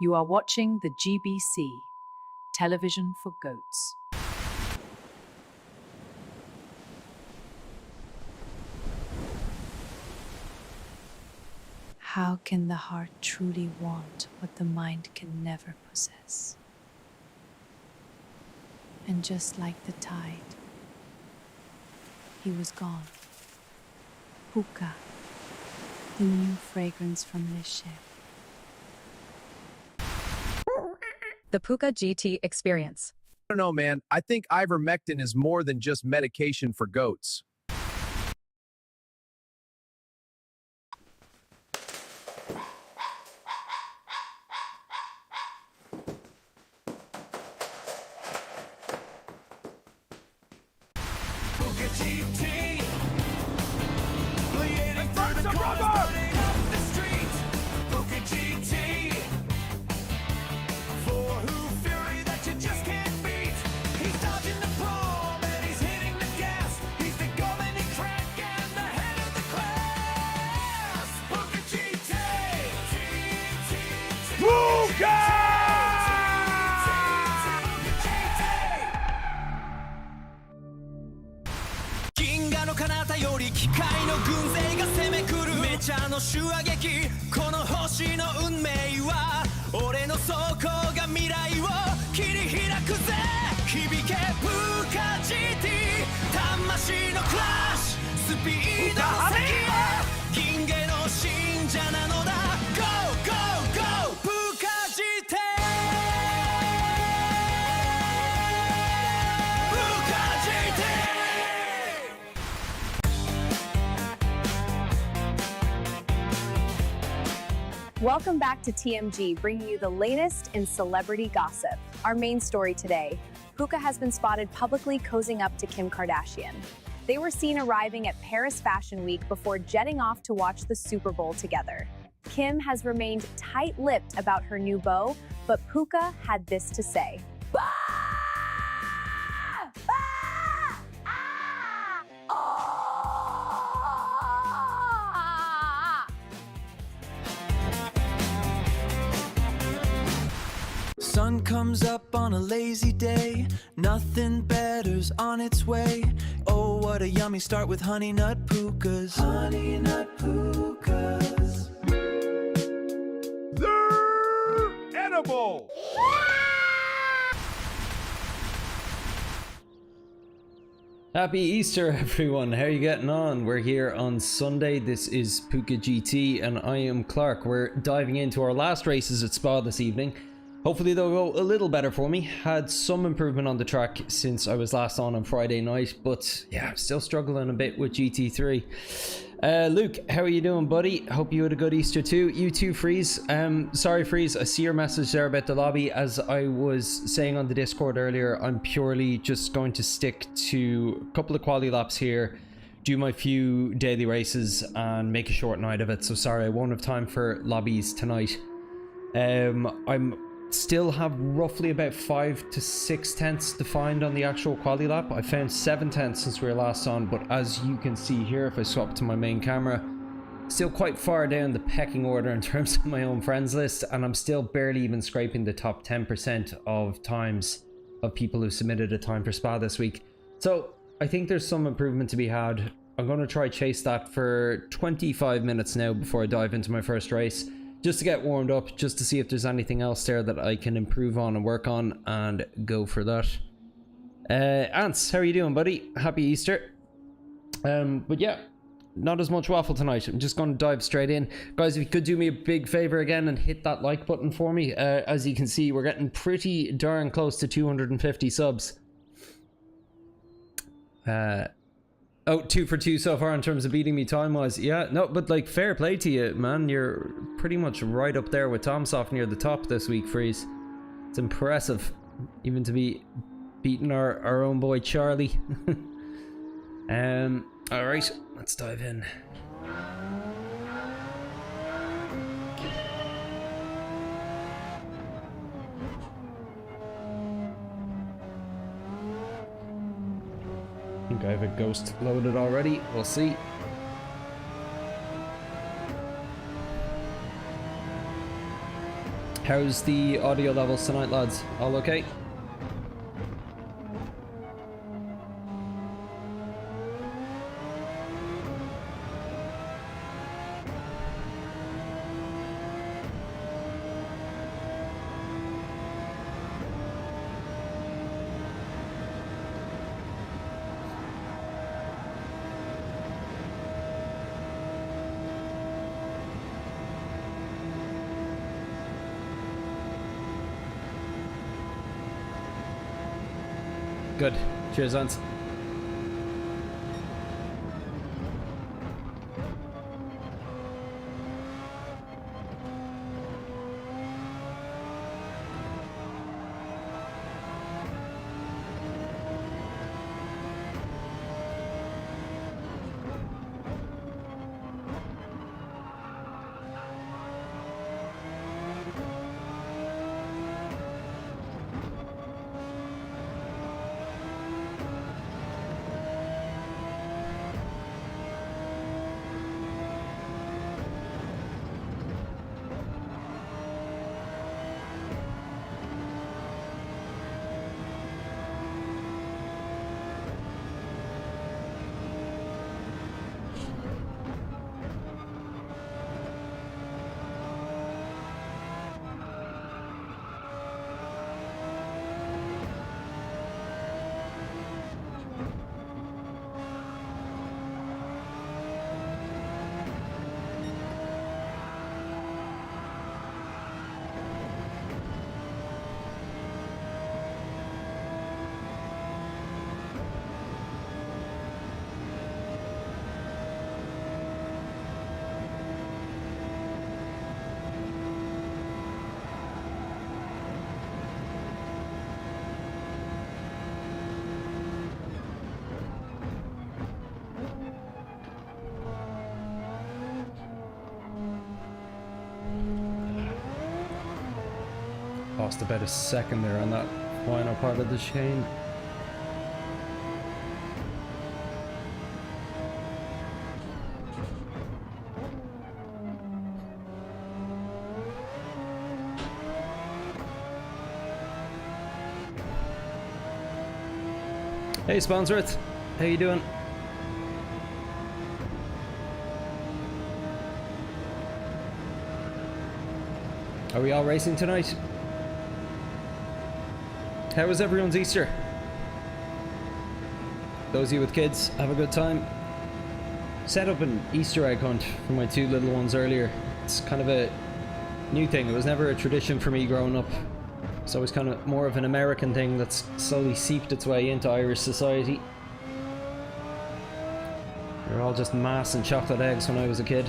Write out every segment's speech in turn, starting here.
You are watching the GBC, Television for Goats. How can the heart truly want what the mind can never possess? And just like the tide, he was gone. Puka, the new fragrance from this ship. The Puka GT experience. I don't know, man. I think ivermectin is more than just medication for goats. Puka GT, bleeding through the corners, burning up the streets. Puka GT, for who fury that you just can't beat. He's dodging the bomb and he's hitting the gas. He's the golden crack and the head of the class. Puka GT, Puka! 銀河の彼方より機械の軍勢が攻め来るメジャーの手話劇この星の運命は俺の走行が未来を切り開くぜ響けプーカ GT 魂のクラッシュスピードの先へ銀河の信者なのだ Go Go Go プーカ GT Welcome back to TMG, bringing you the latest in celebrity gossip. Our main story today, Puka has been spotted publicly cozying up to Kim Kardashian. They were seen arriving at Paris Fashion Week before jetting off to watch the Super Bowl together. Kim has remained tight-lipped about her new beau, but Puka had this to say. Sun comes up on a lazy day, nothing better's on its way. Oh, what a yummy start with honey nut pukas. Honey nut pukas. They're edible! Happy Easter, everyone. How are you getting on? We're here on Sunday. This is Puka GT and I am Clark. We're diving into our last races at Spa this evening. Hopefully they'll go a little better for me. Had some improvement on the track since I was last on Friday night, but yeah, I'm still struggling a bit with GT3. Luke, how are you doing, buddy? Hope you had a good Easter too. You too, Freeze. Sorry, Freeze, I see your message there about the lobby. As I was saying on the Discord earlier, I'm purely just going to stick to a couple of quali laps here, do my few daily races and make a short night of it. So sorry, I won't have time for lobbies tonight. I'm still have roughly about 5 to 6 tenths defined on the actual quali lap. I found 7 tenths since we were last on, but as you can see here, if I swap to my main camera, still quite far down the pecking order in terms of my own friends list, and I'm still barely even scraping the top 10% of times of people who submitted a time for Spa this week. So I think there's some improvement to be had. I'm going to try chase that for 25 minutes now before I dive into my first race, just to get warmed up, just to see if there's anything else there that I can improve on and work on and go for that. Ants, how are you doing, buddy? Happy Easter. But yeah, not as much waffle tonight. I'm just going to dive straight in. Guys, if you could do me a big favor again and hit that like button for me. As you can see, we're getting pretty darn close to 250 subs. Oh, 2 for 2 so far in terms of beating me time-wise. Yeah, no, but like, fair play to you, man. You're pretty much right up there with Tomsoft near the top this week, Freeze. It's impressive, even to be beating our own boy Charlie. Alright, let's dive in. I think I have a ghost loaded already. We'll see. How's the audio levels tonight, lads? All okay? Good. Cheers, Lance. Lost about a second there on that final part of the chain. Hey Sponsoreth, how you doing? Are we all racing tonight? How was everyone's Easter? Those of you with kids, have a good time. Set up an Easter egg hunt for my two little ones earlier. It's kind of a new thing. It was never a tradition for me growing up. It's always kind of more of an American thing that's slowly seeped its way into Irish society. We were all just mass and chocolate eggs when I was a kid.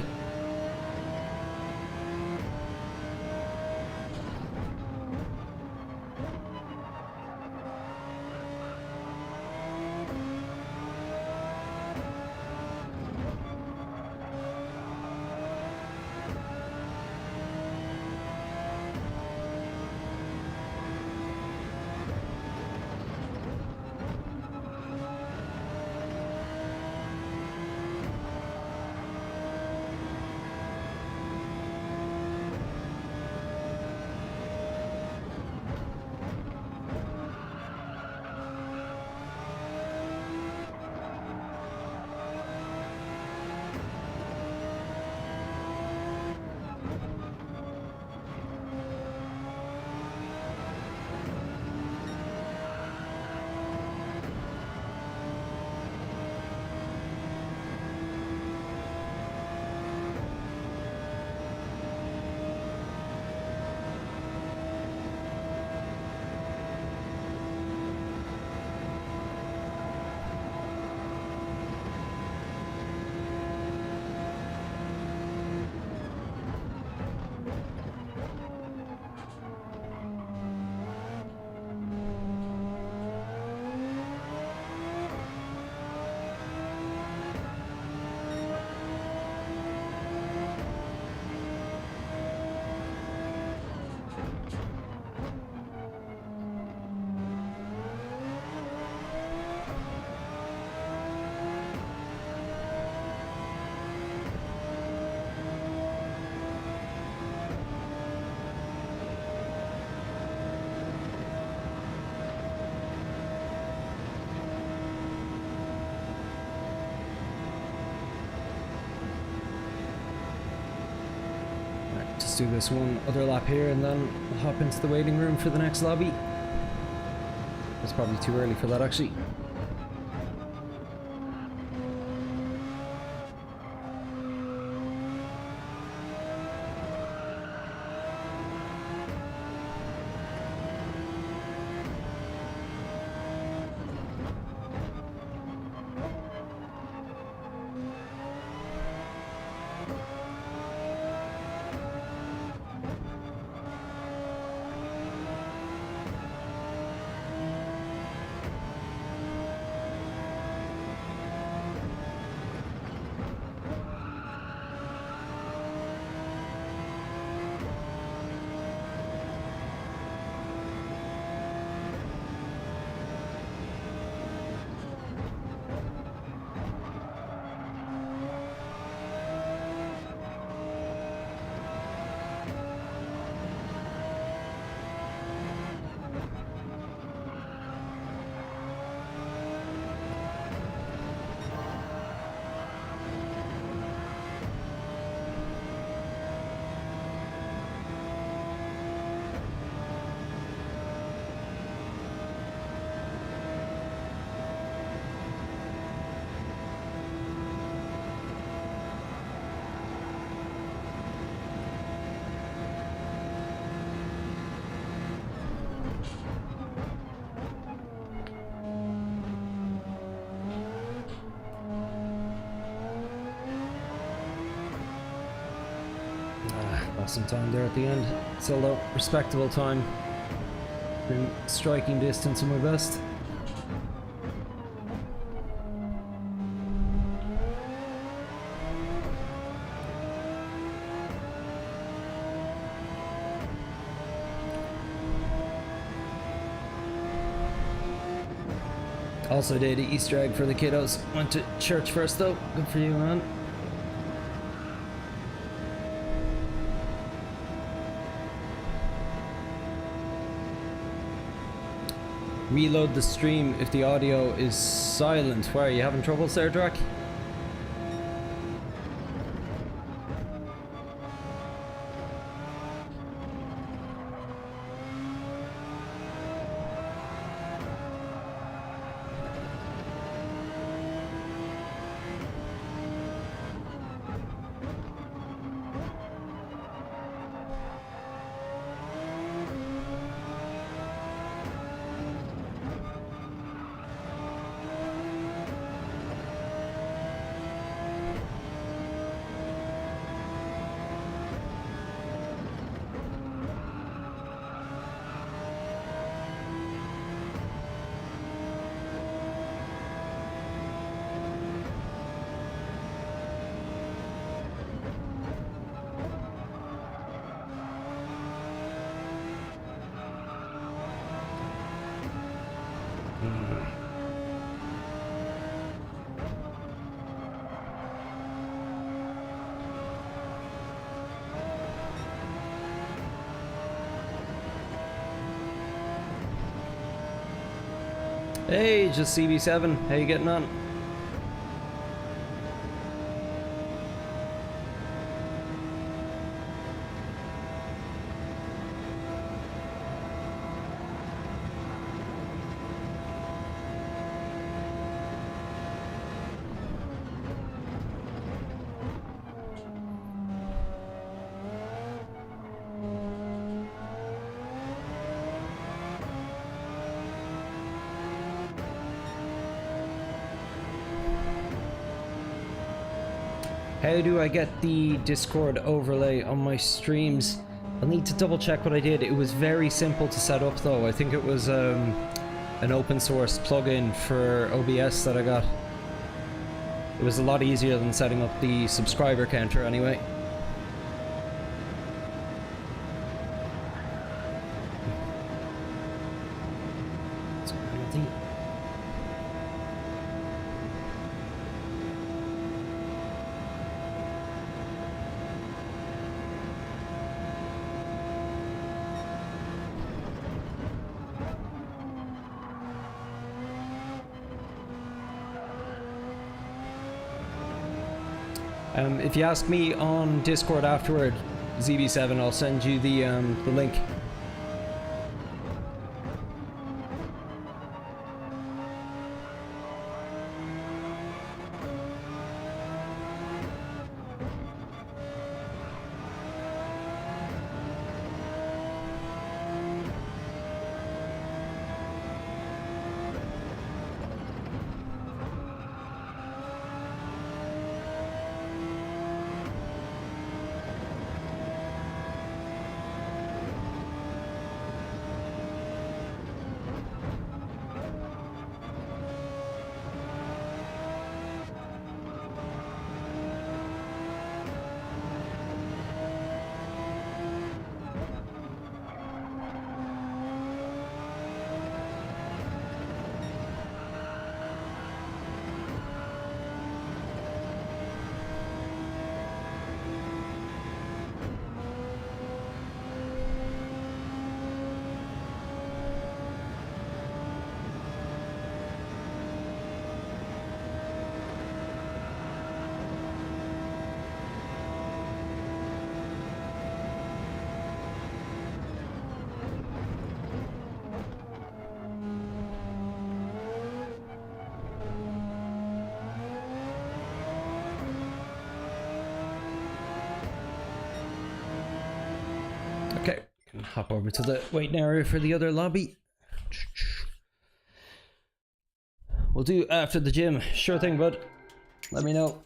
Just do this one other lap here and then we'll hop into the waiting room for the next lobby. It's probably too early for that actually. Lost some time there at the end. Still though, respectable time. Been striking distance in my best. Also did an Easter egg for the kiddos. Went to church first though. Good for you, man. Reload the stream if the audio is silent. Why, are you having trouble, Sir Drac? Hey, just CB7. How you getting on? How do I get the Discord overlay on my streams? I'll need to double check what I did. It was very simple to set up though. I think it was an open source plugin for OBS that I got. It was a lot easier than setting up the subscriber counter anyway. If you ask me on Discord afterward, ZB7, I'll send you the link. Okay, can hop over to the waiting area for the other lobby. We'll do after the gym. Sure thing, bud. Let me know.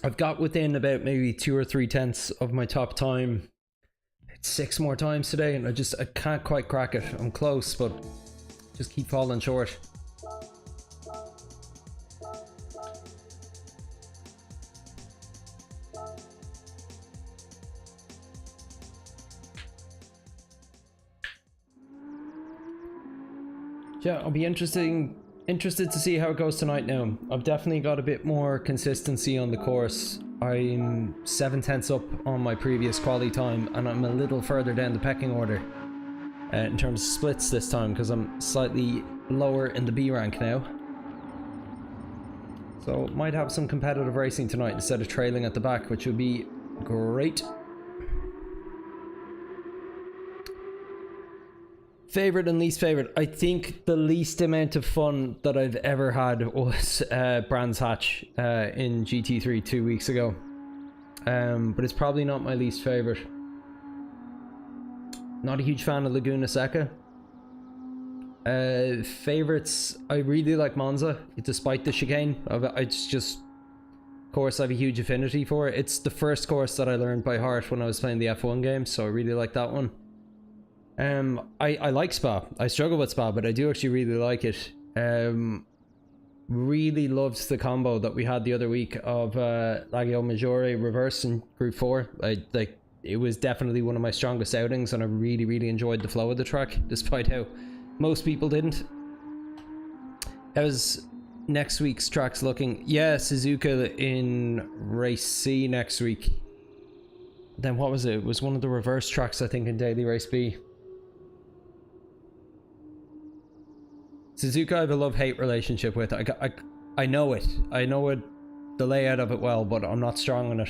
I've got within about maybe 2 or 3 tenths of my top time 6 more times today, and I can't quite crack it. I'm close, but just keep falling short. Yeah, I'll be interested to see how it goes tonight now. I've definitely got a bit more consistency on the course. I'm 7 tenths up on my previous quali time, and I'm a little further down the pecking order in terms of splits this time, because I'm slightly lower in the B rank now. So might have some competitive racing tonight instead of trailing at the back, which would be great. Favorite and least favorite. I think the least amount of fun that I've ever had was Brands Hatch in GT3 2 weeks ago. But it's probably not my least favorite. Not a huge fan of Laguna Seca. Favorites, I really like Monza, despite the chicane. It's just a course I have a huge affinity for. It's the first course that I learned by heart when I was playing the F1 game, so I really like that one. I like Spa. I struggle with Spa, but I do actually really like it. Really loved the combo that we had the other week of Lago Maggiore reverse in Group 4. It was definitely one of my strongest outings, and I really enjoyed the flow of the track, despite how most people didn't. How's next week's tracks looking? Yeah, Suzuka in Race C next week. Then what was it? It was one of the reverse tracks, I think, in Daily Race B. Suzuka I have a love-hate relationship with. I know it. I know it, the layout of it well, but I'm not strong on it.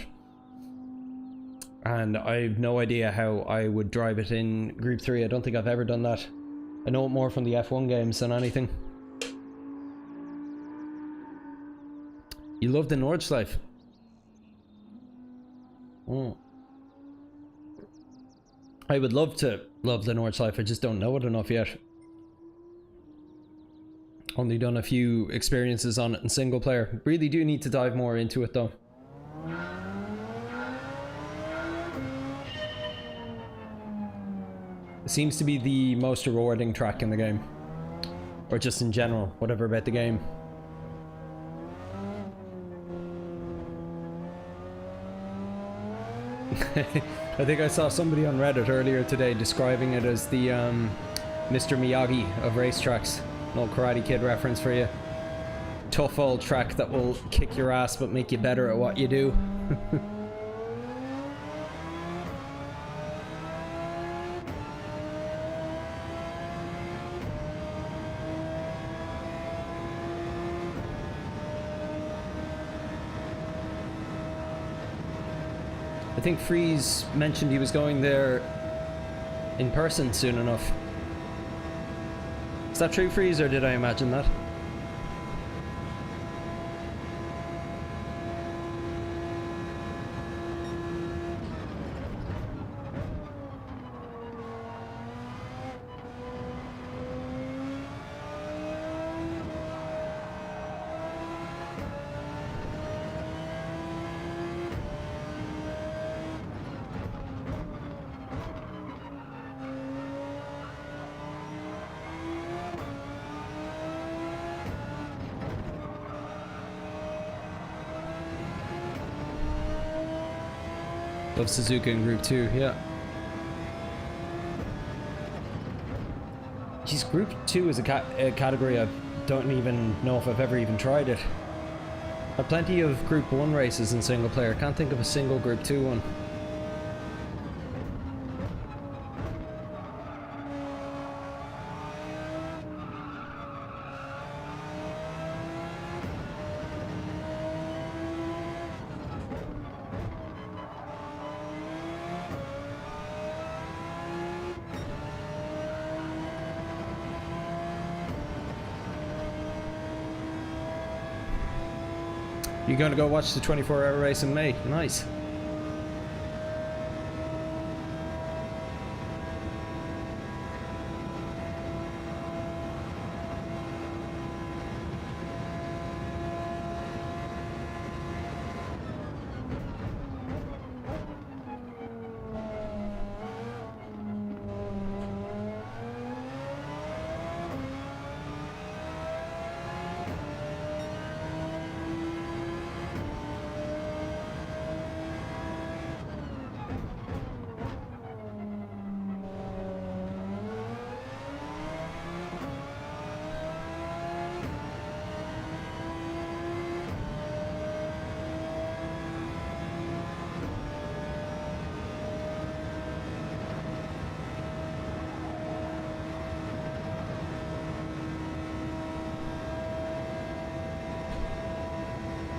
And I have no idea how I would drive it in Group 3. I don't think I've ever done that. I know it more from the F1 games than anything. You love the Nordschleife. I would love to love the Nordschleife, I just don't know it enough yet. Only done a few experiences on it in single player. Really do need to dive more into it though. It seems to be the most rewarding track in the game. Or just in general, whatever about the game. I think I saw somebody on Reddit earlier today describing it as the Mr. Miyagi of racetracks. An old Karate Kid reference for you. Tough old track that will kick your ass but make you better at what you do. I think Freeze mentioned he was going there in person soon enough. Is that true, Freeze, or did I imagine that? Of Suzuka in Group 2, yeah. Geez, Group 2 is a category I don't even know if I've ever even tried it. I've plenty of Group 1 races in single player. Can't think of a single Group 2 one. You're gonna go watch the 24-hour race in May? Nice.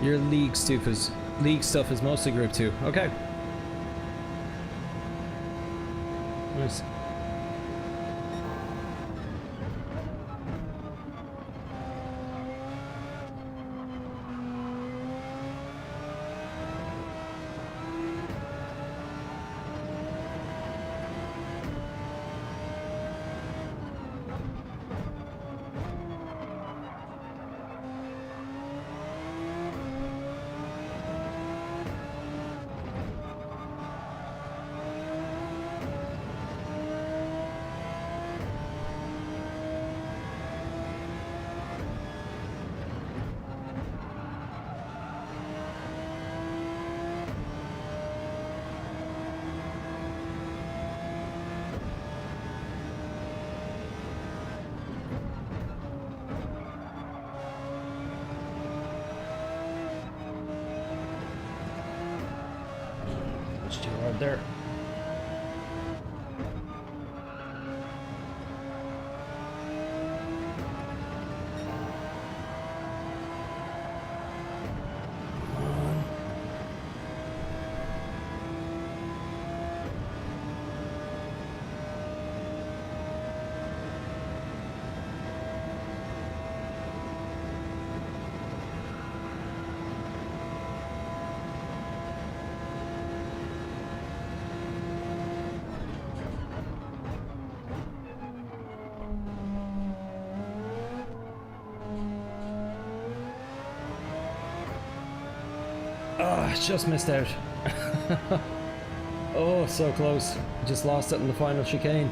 Your league stuff is mostly Group 2. Okay. Nice. It's too hard there. Oh, just missed out. Oh, so close. Just lost it in the final chicane.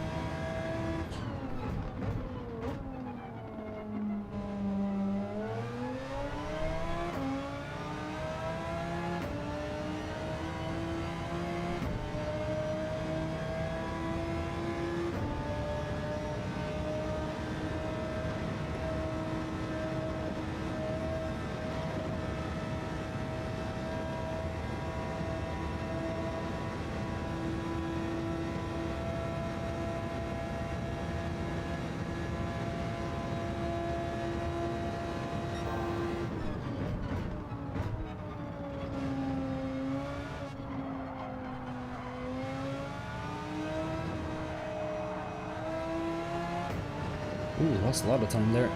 Ooh, lost a lot of time there.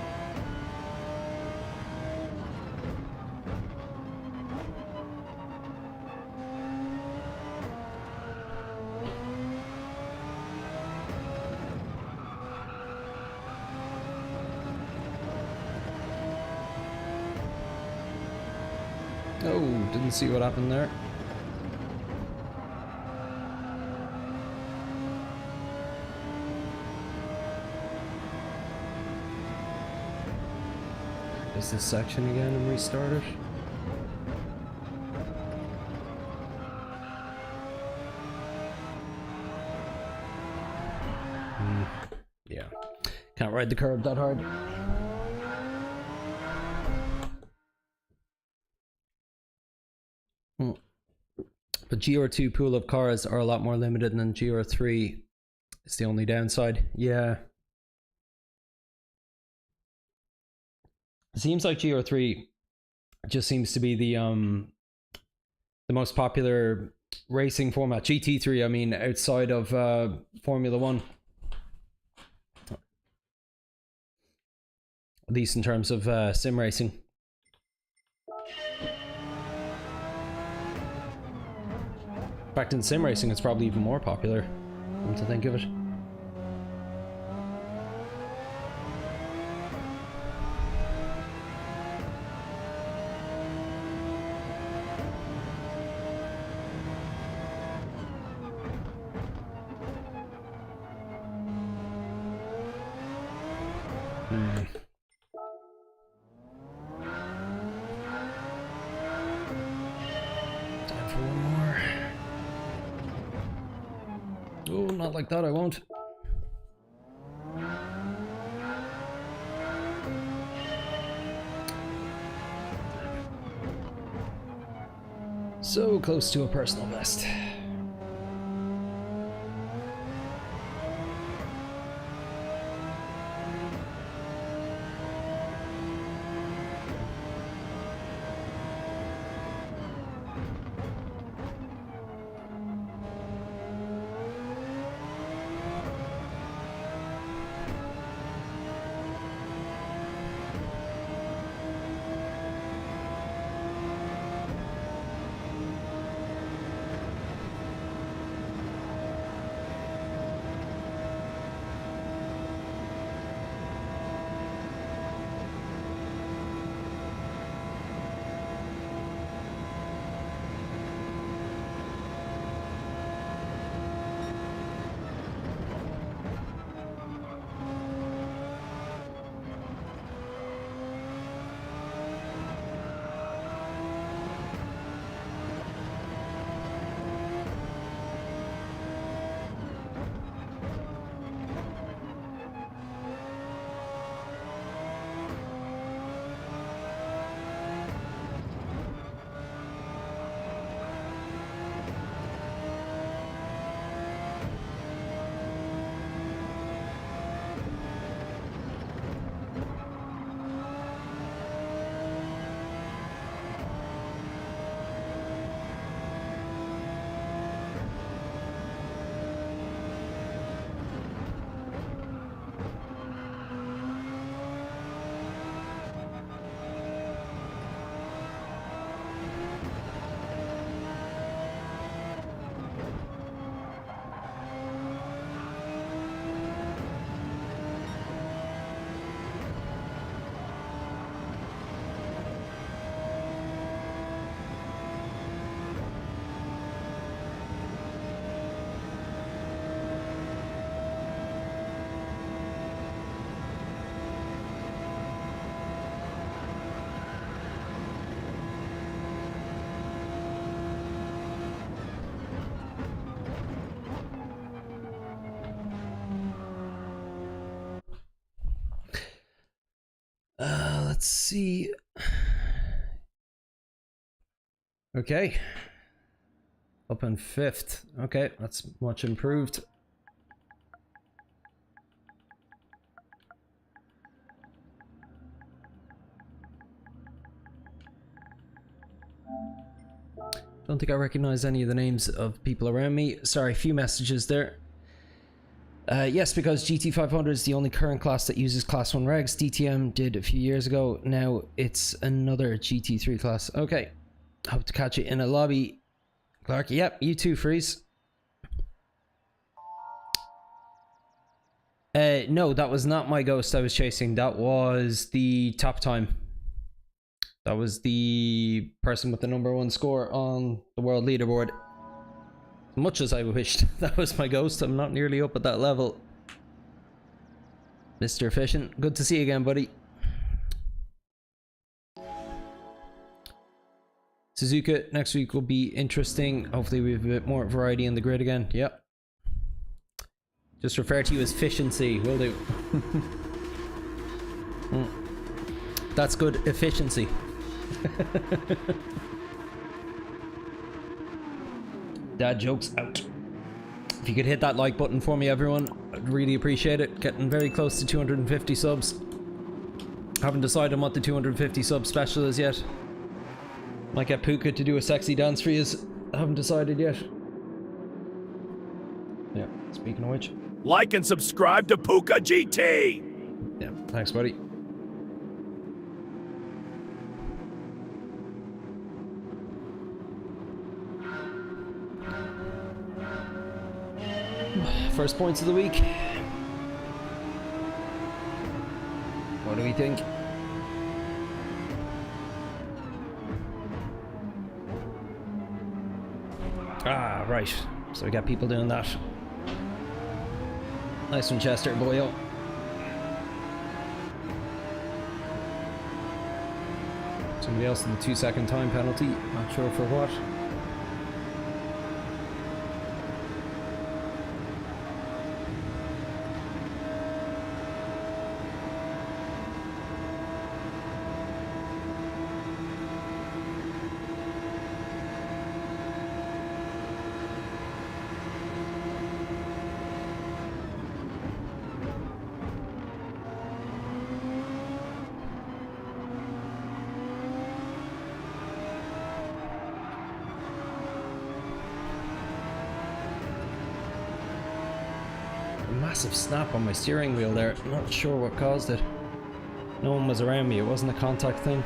Oh, didn't see what happened there. Is this section again and restart it? Yeah. Can't ride the curb that hard. But GR2 pool of cars are a lot more limited than GR3. It's the only downside. Yeah. It seems like GR3 just seems to be the most popular racing format. GT3, I mean, outside of Formula 1. At least in terms of sim racing. In fact, in sim racing, it's probably even more popular, come to think of it. Time for one more. Oh, not like that, I won't. So close to a personal best. Let's see. Okay. Up in 5th. Okay, that's much improved. Don't think I recognize any of the names of people around me. Sorry, a few messages there. Yes, because GT500 is the only current class that uses Class 1 regs. DTM did a few years ago. Now it's another GT3 class. Okay. Hope to catch you in a lobby. Clark, yep, you too, Freeze. No, that was not my ghost I was chasing. That was the top time. That was the person with the #1 score on the world leaderboard. Much as I wished that was my ghost, I'm not nearly up at that level. Mr. Efficient, good to see you again, buddy. Suzuka, next week will be interesting. Hopefully we have a bit more variety in the grid again. Yep. Just refer to you as efficiency, will do. That's good efficiency. Dad jokes out. If you could hit that like button for me, everyone, I'd really appreciate it. Getting very close to 250 subs. Haven't decided on what the 250 sub special is yet. Might get Puka to do a sexy dance for you. I haven't decided yet. Yeah, speaking of which. Like and subscribe to Puka GT! Yeah, thanks, buddy. First points of the week. What do we think? Ah, right. So we got people doing that. Nice one, Chester, boyo. Somebody else in the 2-second time penalty. Not sure for what. Massive snap on my steering wheel there. Not sure what caused it. No one was around me. It wasn't a contact thing.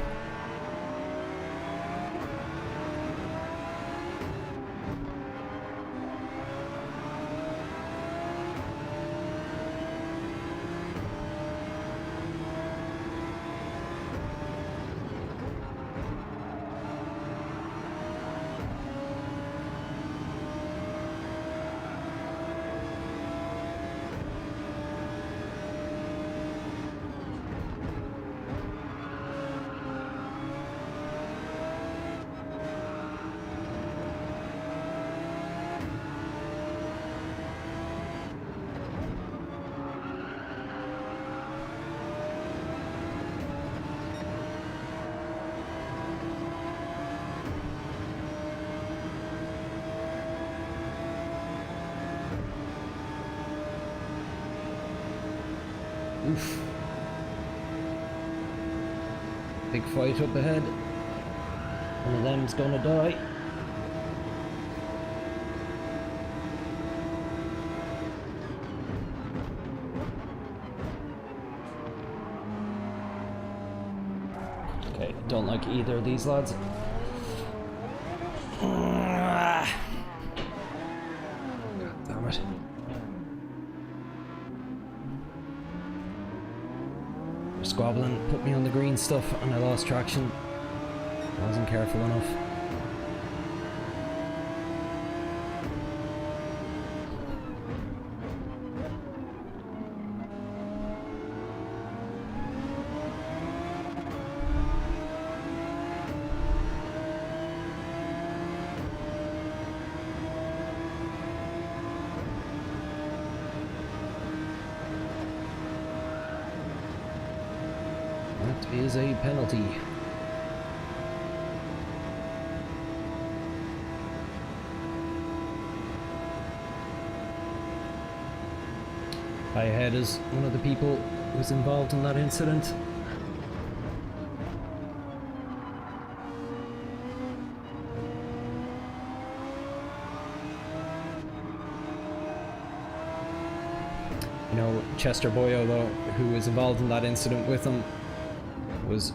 Oof. Big fight up ahead. One of them's gonna die. Okay, don't like either of these lads. God damn it. Squabbling, put me on the green stuff and I lost traction. I wasn't careful enough. That is a penalty. I had as one of the people who was involved in that incident. know, Chester Boyo, though, who was involved in that incident with him, was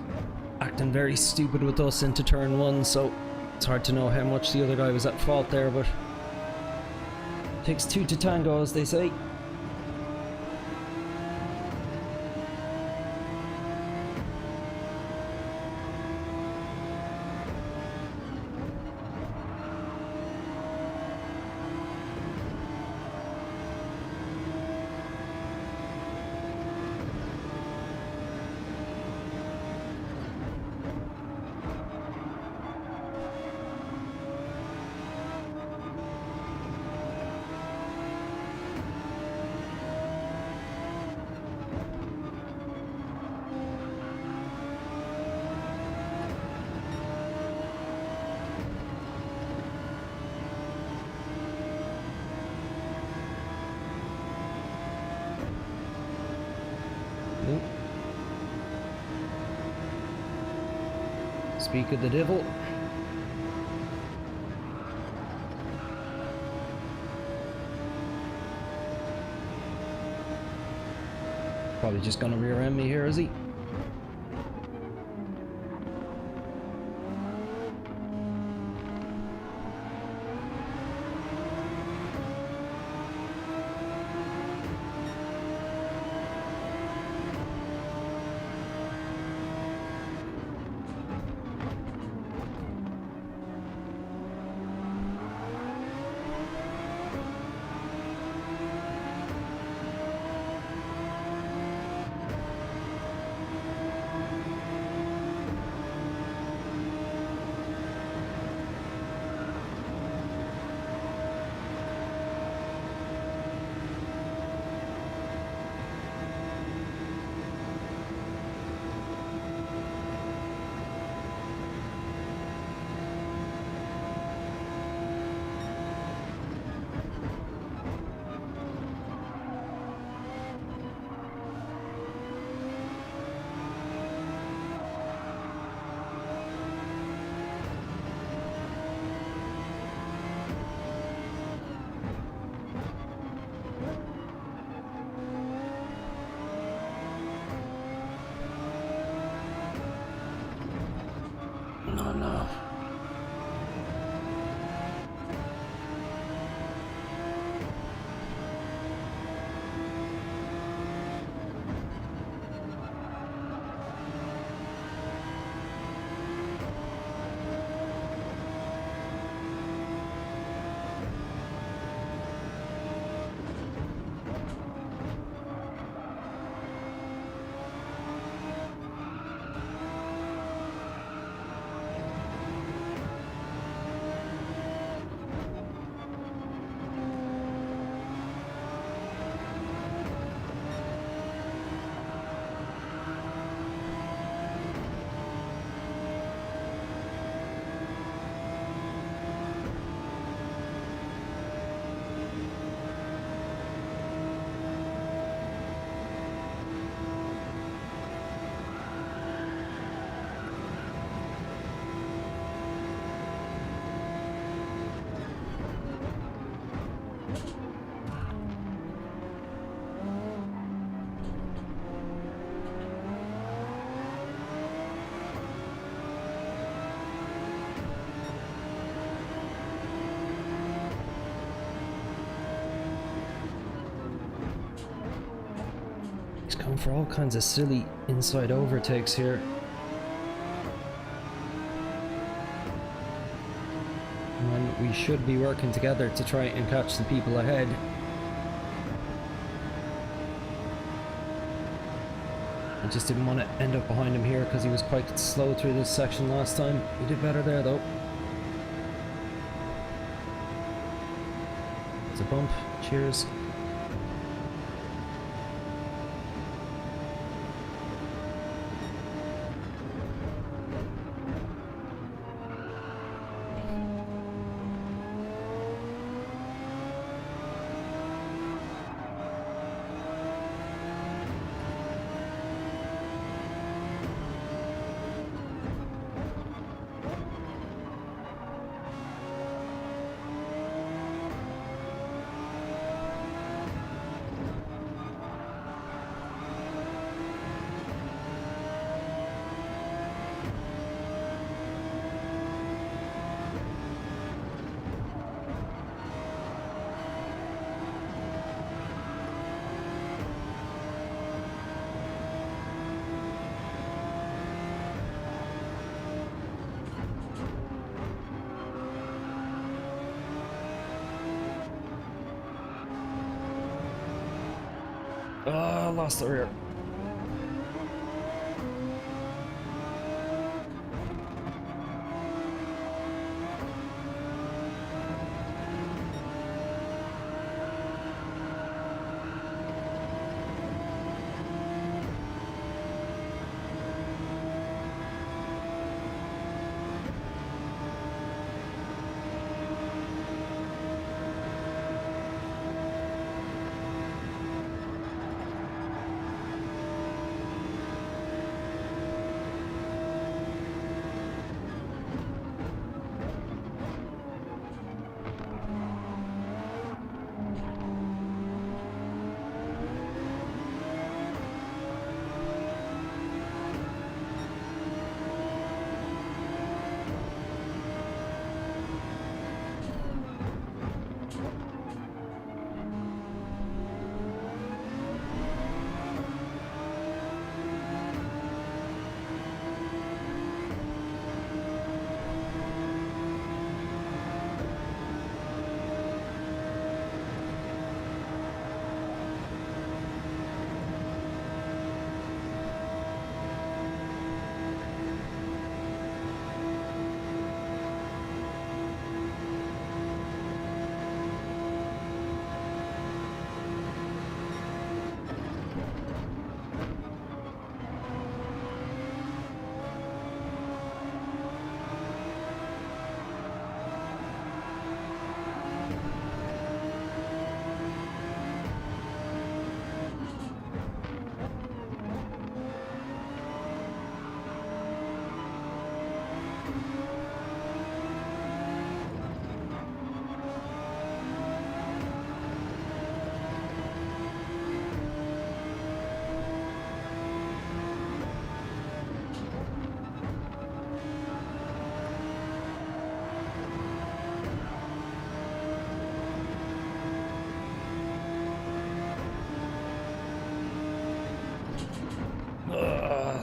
acting very stupid with us into turn 1, so it's hard to know how much the other guy was at fault there, but it takes 2 to tango, as they say. Speak of the devil. Probably just gonna rear end me here, is he? No. He's going for all kinds of silly inside overtakes here. When we should be working together to try and catch the people ahead. I just didn't want to end up behind him here because he was quite slow through this section last time. He did better there though. It's a bump. Cheers. Oh, lost the rear.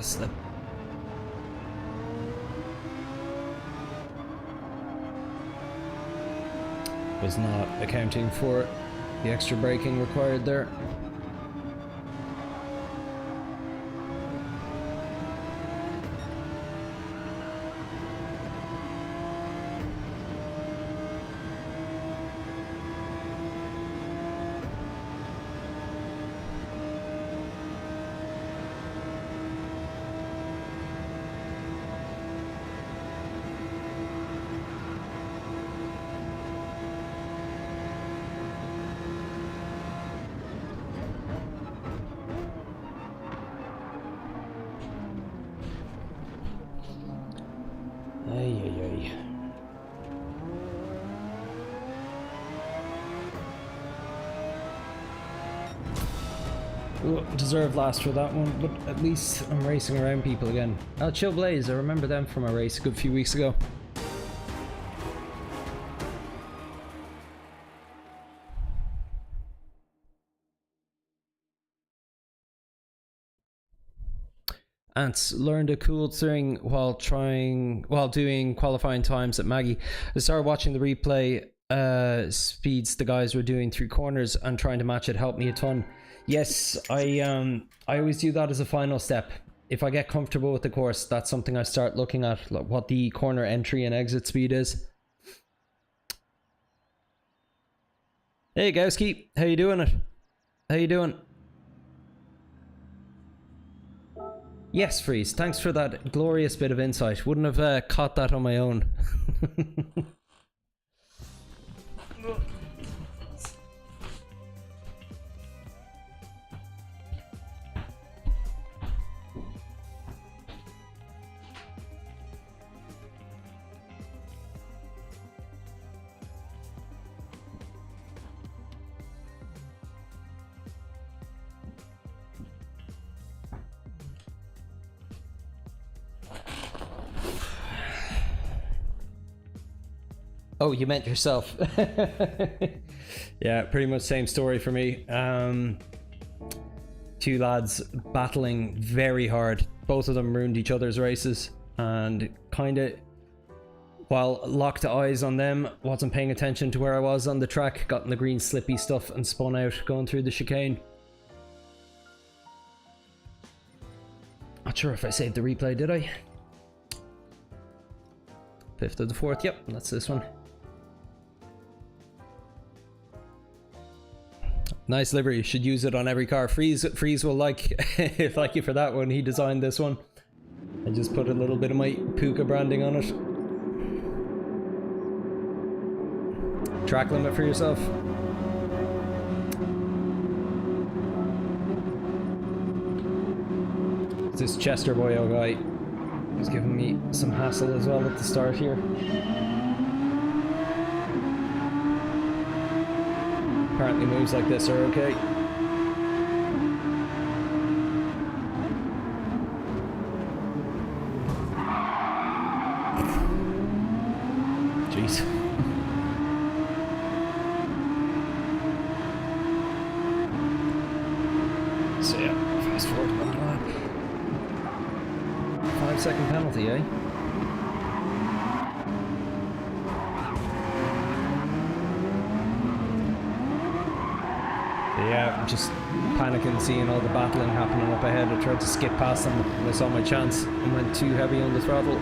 Slip. Was not accounting for the extra braking required there. Ooh, deserved last for that one, but at least I'm racing around people again. Chill Blaze, I remember them from a race a good few weeks ago. Ants learned a cool thing while doing qualifying times at Maggie. I started watching the replay speeds the guys were doing through corners and trying to match it helped me a ton. Yes, I always do that as a final step. If I get comfortable with the course, that's something I start looking at, like what the corner entry and exit speed is. Hey Gowski, how you doing it? How you doing? Yes, Freeze, thanks for that glorious bit of insight. Wouldn't have caught that on my own. Oh, you meant yourself. Yeah, pretty much same story for me. Two lads battling very hard. Both of them ruined each other's races, and kind of, while locked eyes on them, wasn't paying attention to where I was on the track, got in the green slippy stuff and spun out going through the chicane. Not sure if I saved the replay, did I? 5th of the 4th, yep, that's this one. Nice livery, you should use it on every car. Freeze will like you for that one. He designed this one. I just put a little bit of my Puka branding on it. Track limit for yourself. This Chester Boyo guy is giving me some hassle as well at the start here. Apparently moves like this are okay. Jeez. So yeah, fast forward 1 lap. 5-second penalty, eh? Yeah, just panicking, seeing all the battling happening up ahead. I tried to skip past them and I saw my chance and went too heavy on the throttle.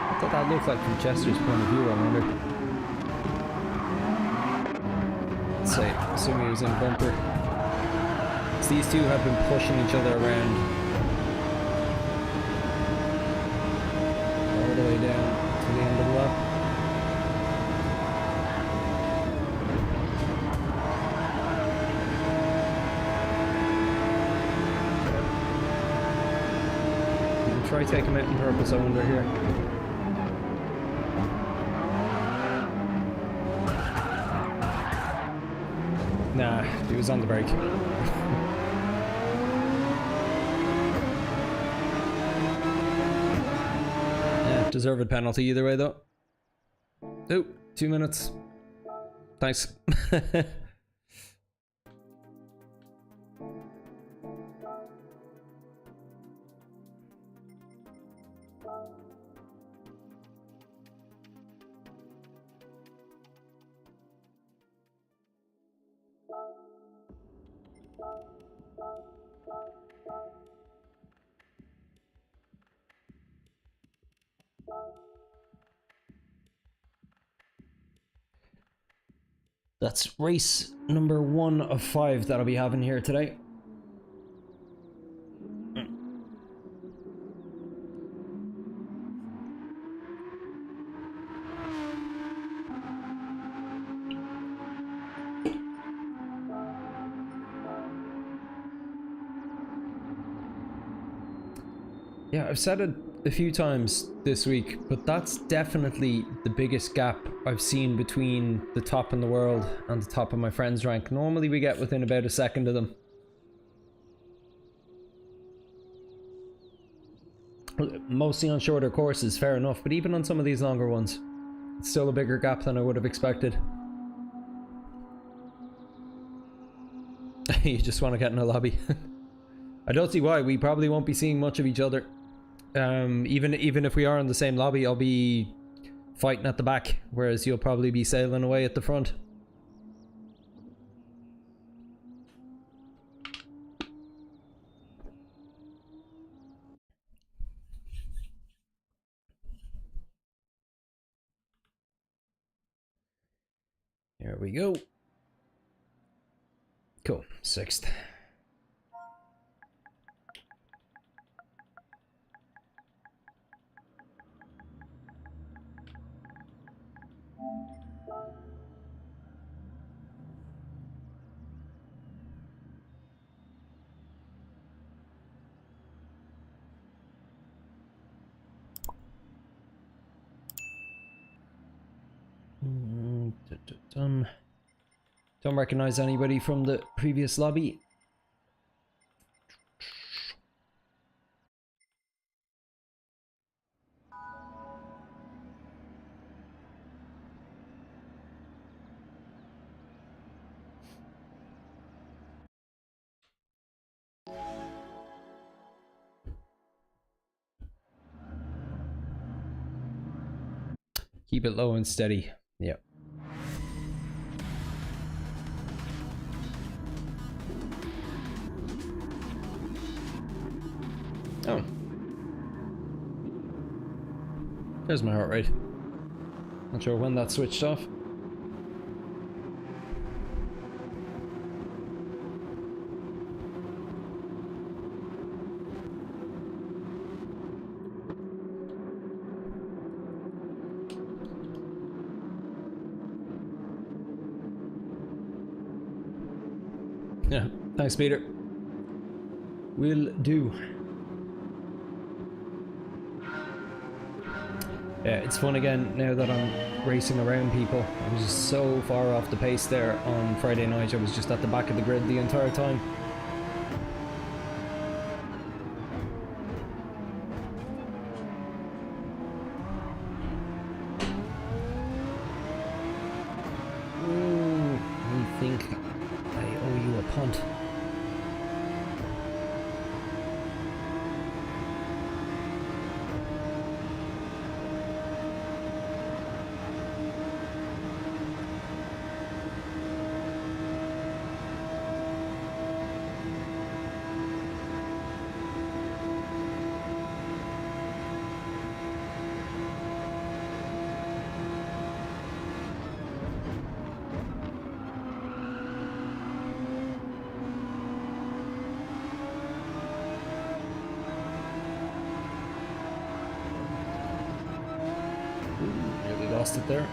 What did that look like from Chester's point of view, I wonder? Let's say, assuming he was in bumper. These two have been pushing each other around all the way down to the end of the lap. We'll try taking him out on purpose, I wonder here. Nah, he was on the brake. Deserved penalty either way though. Oh, 2 minutes. Thanks. That's race number 1 of 5 that I'll be having here today. Yeah, I've said it a few times this week, but that's definitely the biggest gap I've seen between the top in the world and the top of my friends' rank. Normally we get within about a second of them. Mostly on shorter courses, fair enough, but even on some of these longer ones, it's still a bigger gap than I would have expected. You just want to get in a lobby. I don't see why. We probably won't be seeing much of each other. Even if we are in the same lobby, I'll be fighting at the back, whereas you'll probably be sailing away at the front. Here we go. Cool. 6th. Don't recognize anybody from the previous lobby. Keep it low and steady. Yep. Oh. There's my heart rate. Not sure when that switched off. Yeah, thanks, Peter. Will do. Yeah, it's fun again now that I'm racing around people. I was just so far off the pace there on Friday night. I was just at the back of the grid the entire time. Ooh, I think I owe you a punt. Nearly lost it there.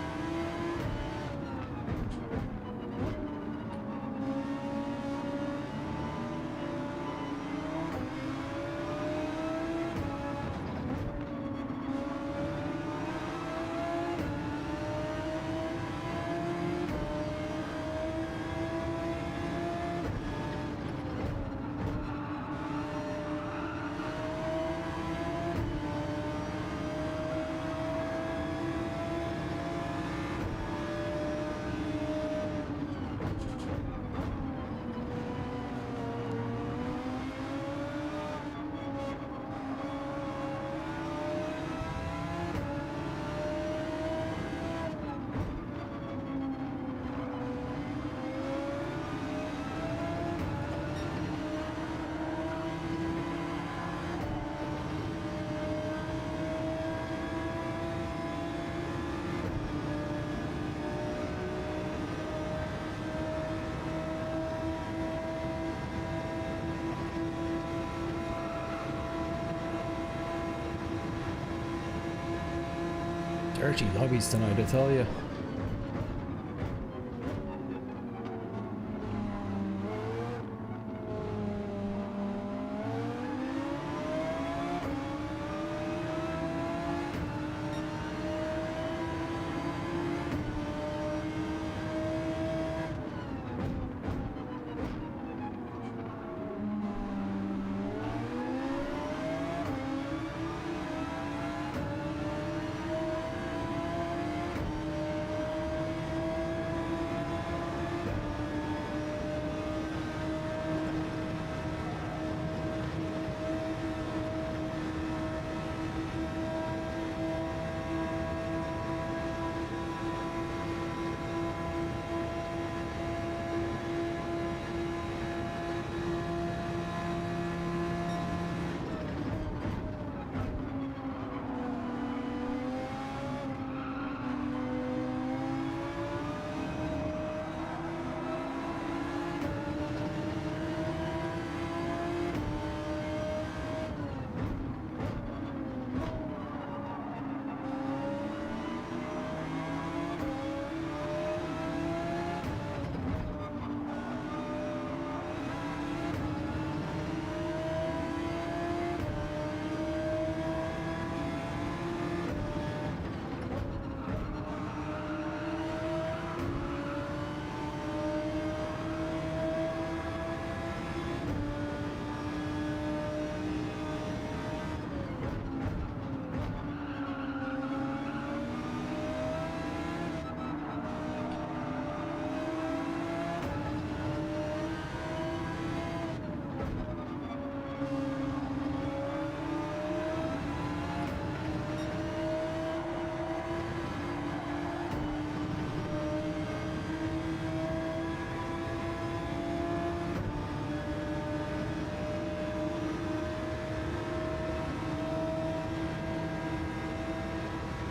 Dirty lobbies tonight, I tell you.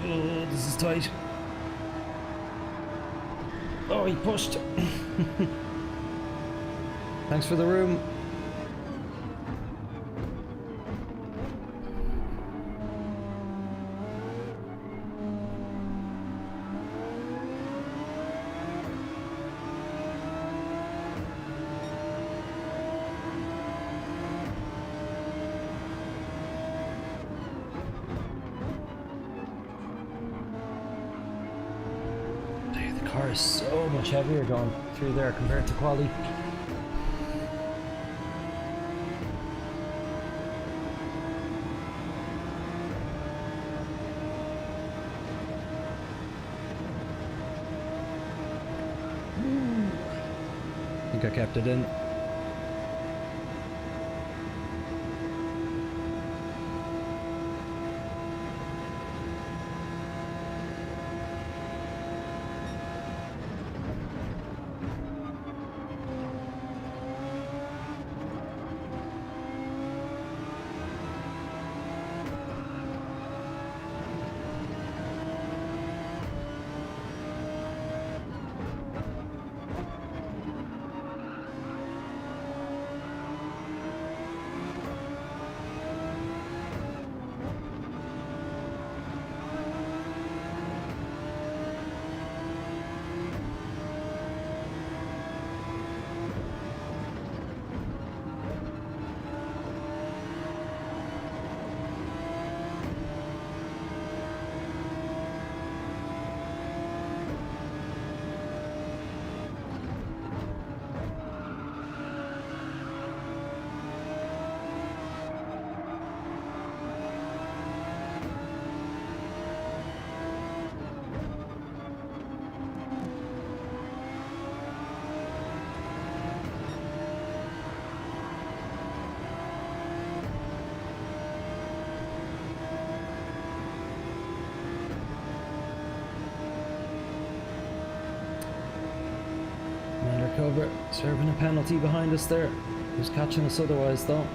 Oh, this is tight. Oh, he pushed. Thanks for the room. The car is so much heavier going through there compared to quali. I think I kept it in. Undercover, serving a penalty behind us there. Who's catching us otherwise though?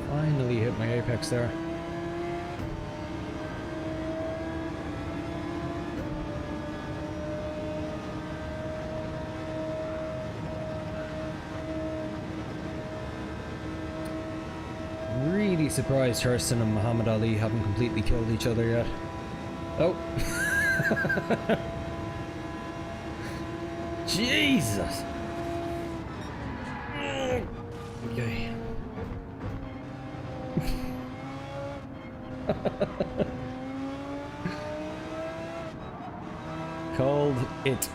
Finally hit my apex there. Really surprised Hurston and Muhammad Ali haven't completely killed each other yet. Oh. Jesus. Okay. Called it.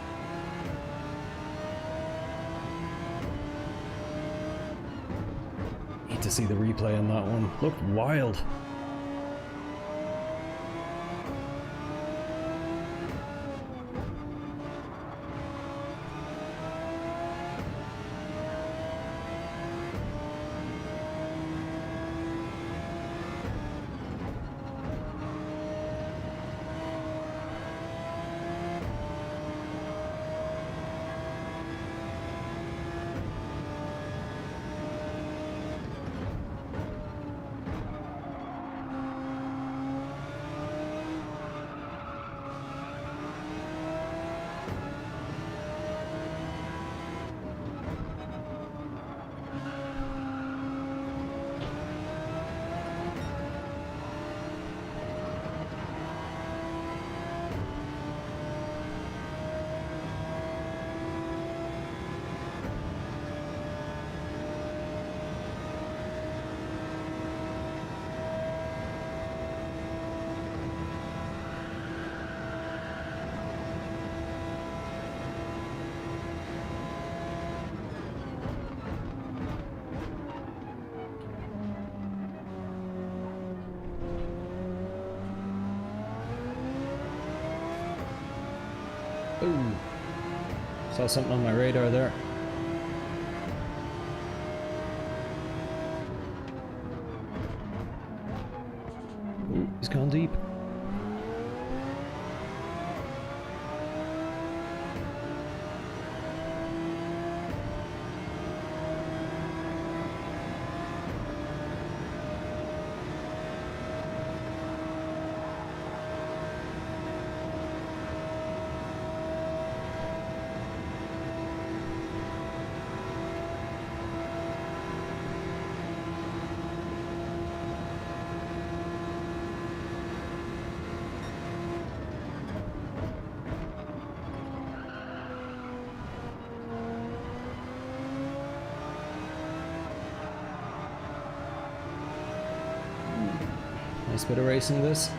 Need to see the replay on that one. Looked wild. Ooh. Saw something on my radar there. Ooh, he's gone deep. Nice bit of racing this.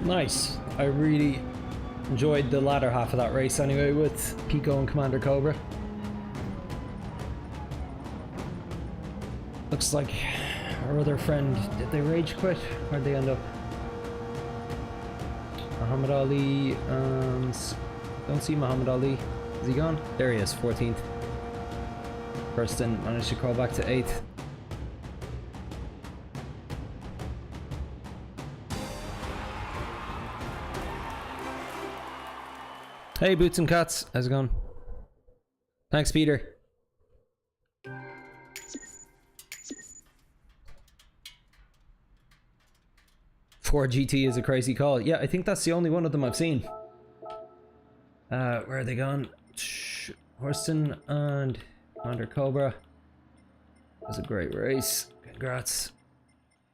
Nice. I really enjoyed the latter half of that race anyway with Pico and Commander Cobra. Looks like our other friend, did they rage quit? Where'd they end up? Muhammad Ali and... don't see Muhammad Ali. Is he gone? There he is, 14th. Kirsten managed to crawl back to 8th. Hey Boots and Cats, how's it going? Thanks Peter. Ford GT is a crazy call. Yeah, I think that's the only one of them I've seen. Where are they gone? Horston and Commander Cobra. It was a great race. Congrats.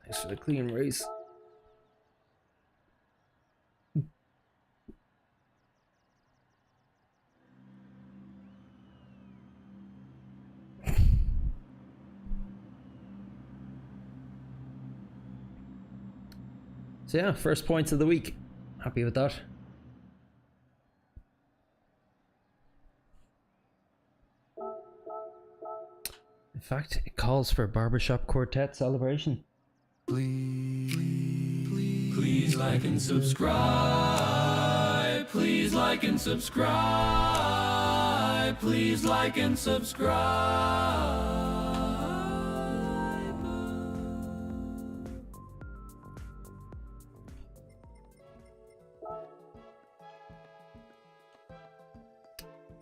Thanks for the clean race. So yeah, first points of the week. Happy with that. In fact, it calls for a barbershop quartet celebration. Please like and subscribe. Please like and subscribe. Please like and subscribe.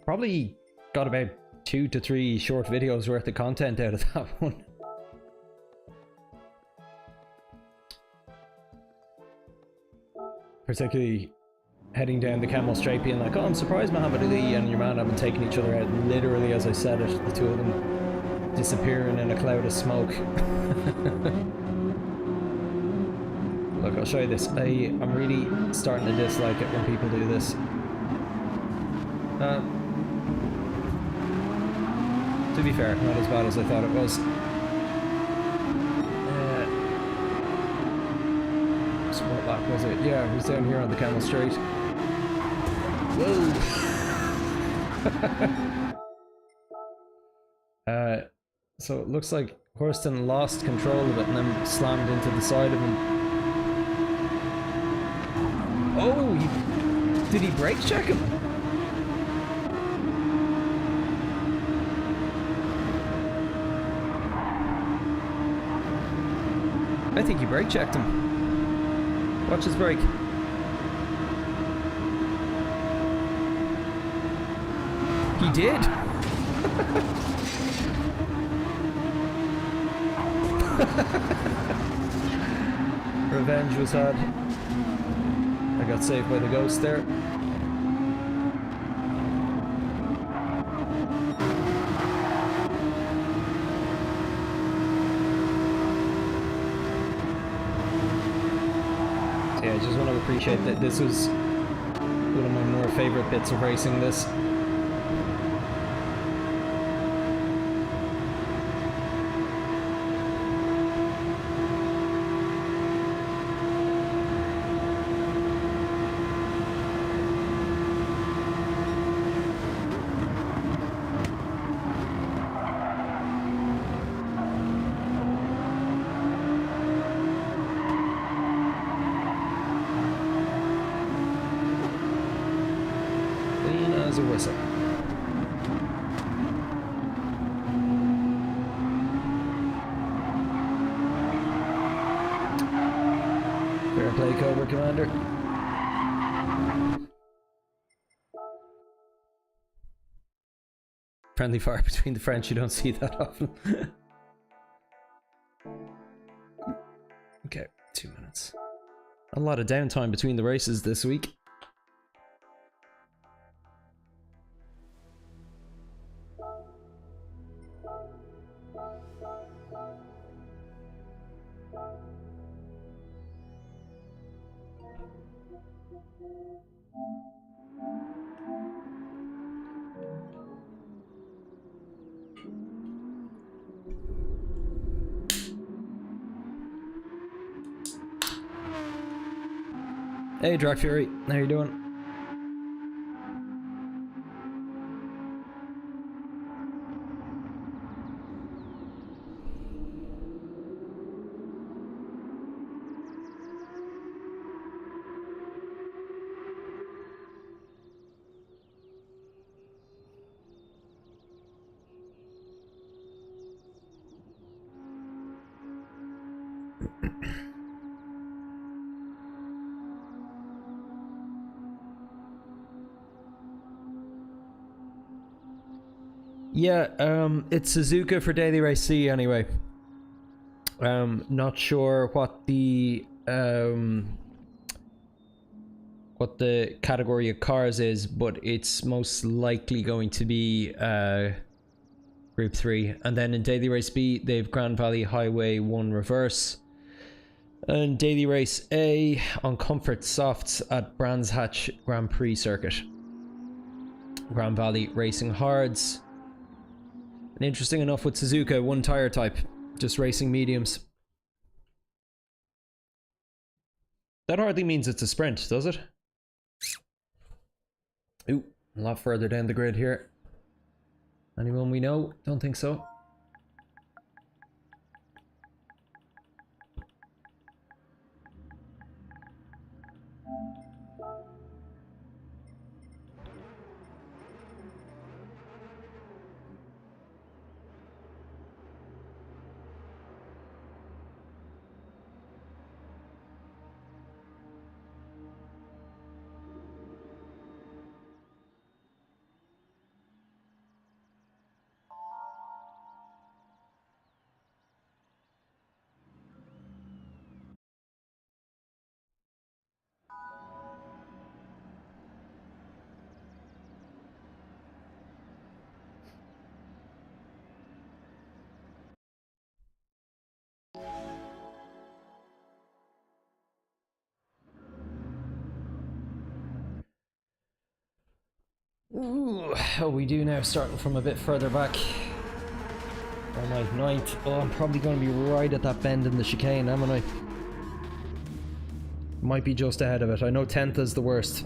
Probably got about 2 to 3 short videos worth of content out of that one. Particularly heading down the Camel Straight being like, oh, I'm surprised Muhammad Ali and your man haven't taken each other out. Literally as I said it, the two of them disappearing in a cloud of smoke. Look, I'll show you this. I'm really starting to dislike it when people do this. To be fair, not as bad as I thought it was. So what lap was it? Yeah, it was down here on the Camel Straight. Whoa. So it looks like Horston lost control of it and then slammed into the side of him. Oh, did he brake check him? I think he brake checked him. Watch his brake. He did. Revenge was had. I got saved by the ghost there. So yeah, I just want to appreciate that this was one of my more favorite bits of racing this. As a whistle. Fair play, Cobra Commander. Friendly fire between the French, you don't see that often. Okay, 2 minutes. A lot of downtime between the races this week. Hey, Drag Fury, how you doing? Yeah, it's Suzuka for Daily Race C anyway. Not sure what the category of cars is, but it's most likely going to be Group 3. And then in Daily Race B, they've Grand Valley Highway 1 Reverse. And Daily Race A on Comfort Softs at Brands Hatch Grand Prix Circuit. Grand Valley Racing Hards. And interesting enough with Suzuka, one tire type, just racing mediums. That hardly means it's a sprint, does it? Ooh, a lot further down the grid here. Anyone we know? Don't think so. Ooh, oh, we do now, starting from a bit further back. Oh my, 9th. Oh, I'm probably going to be right at that bend in the chicane, haven't I? Might be just ahead of it. I know 10th is the worst.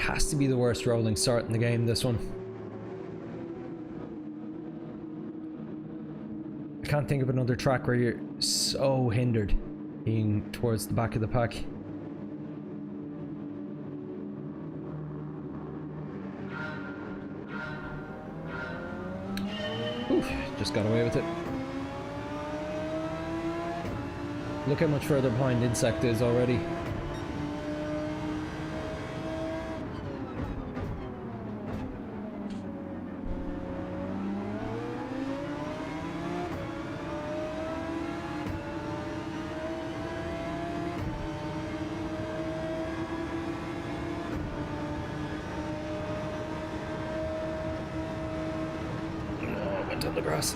Has to be the worst rolling start in the game, this one. I can't think of another track where you're so hindered being towards the back of the pack. Oof, just got away with it. Look how much further behind Insect is already. On the grass.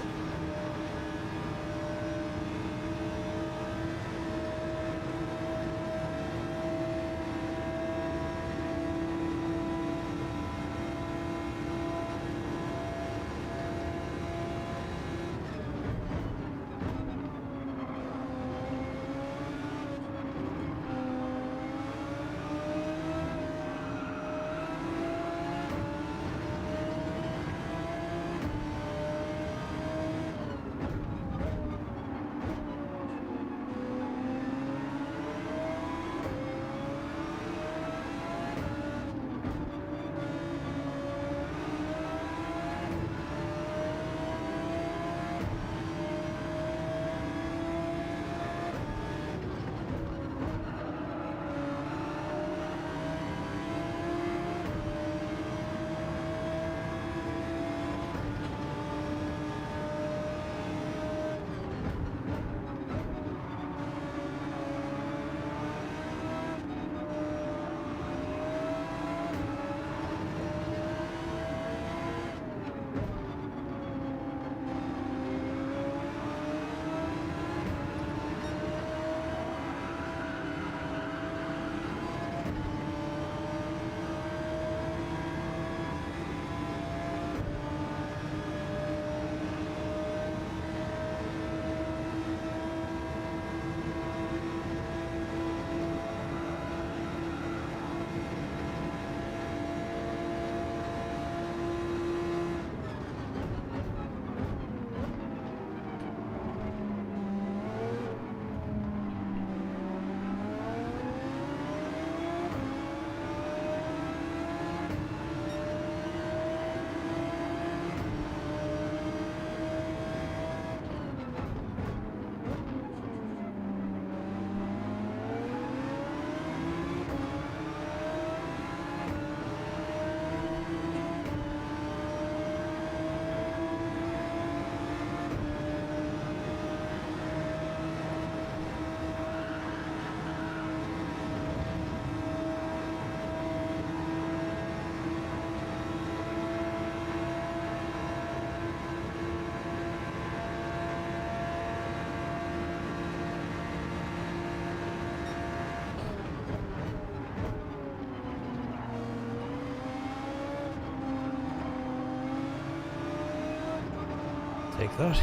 Take that.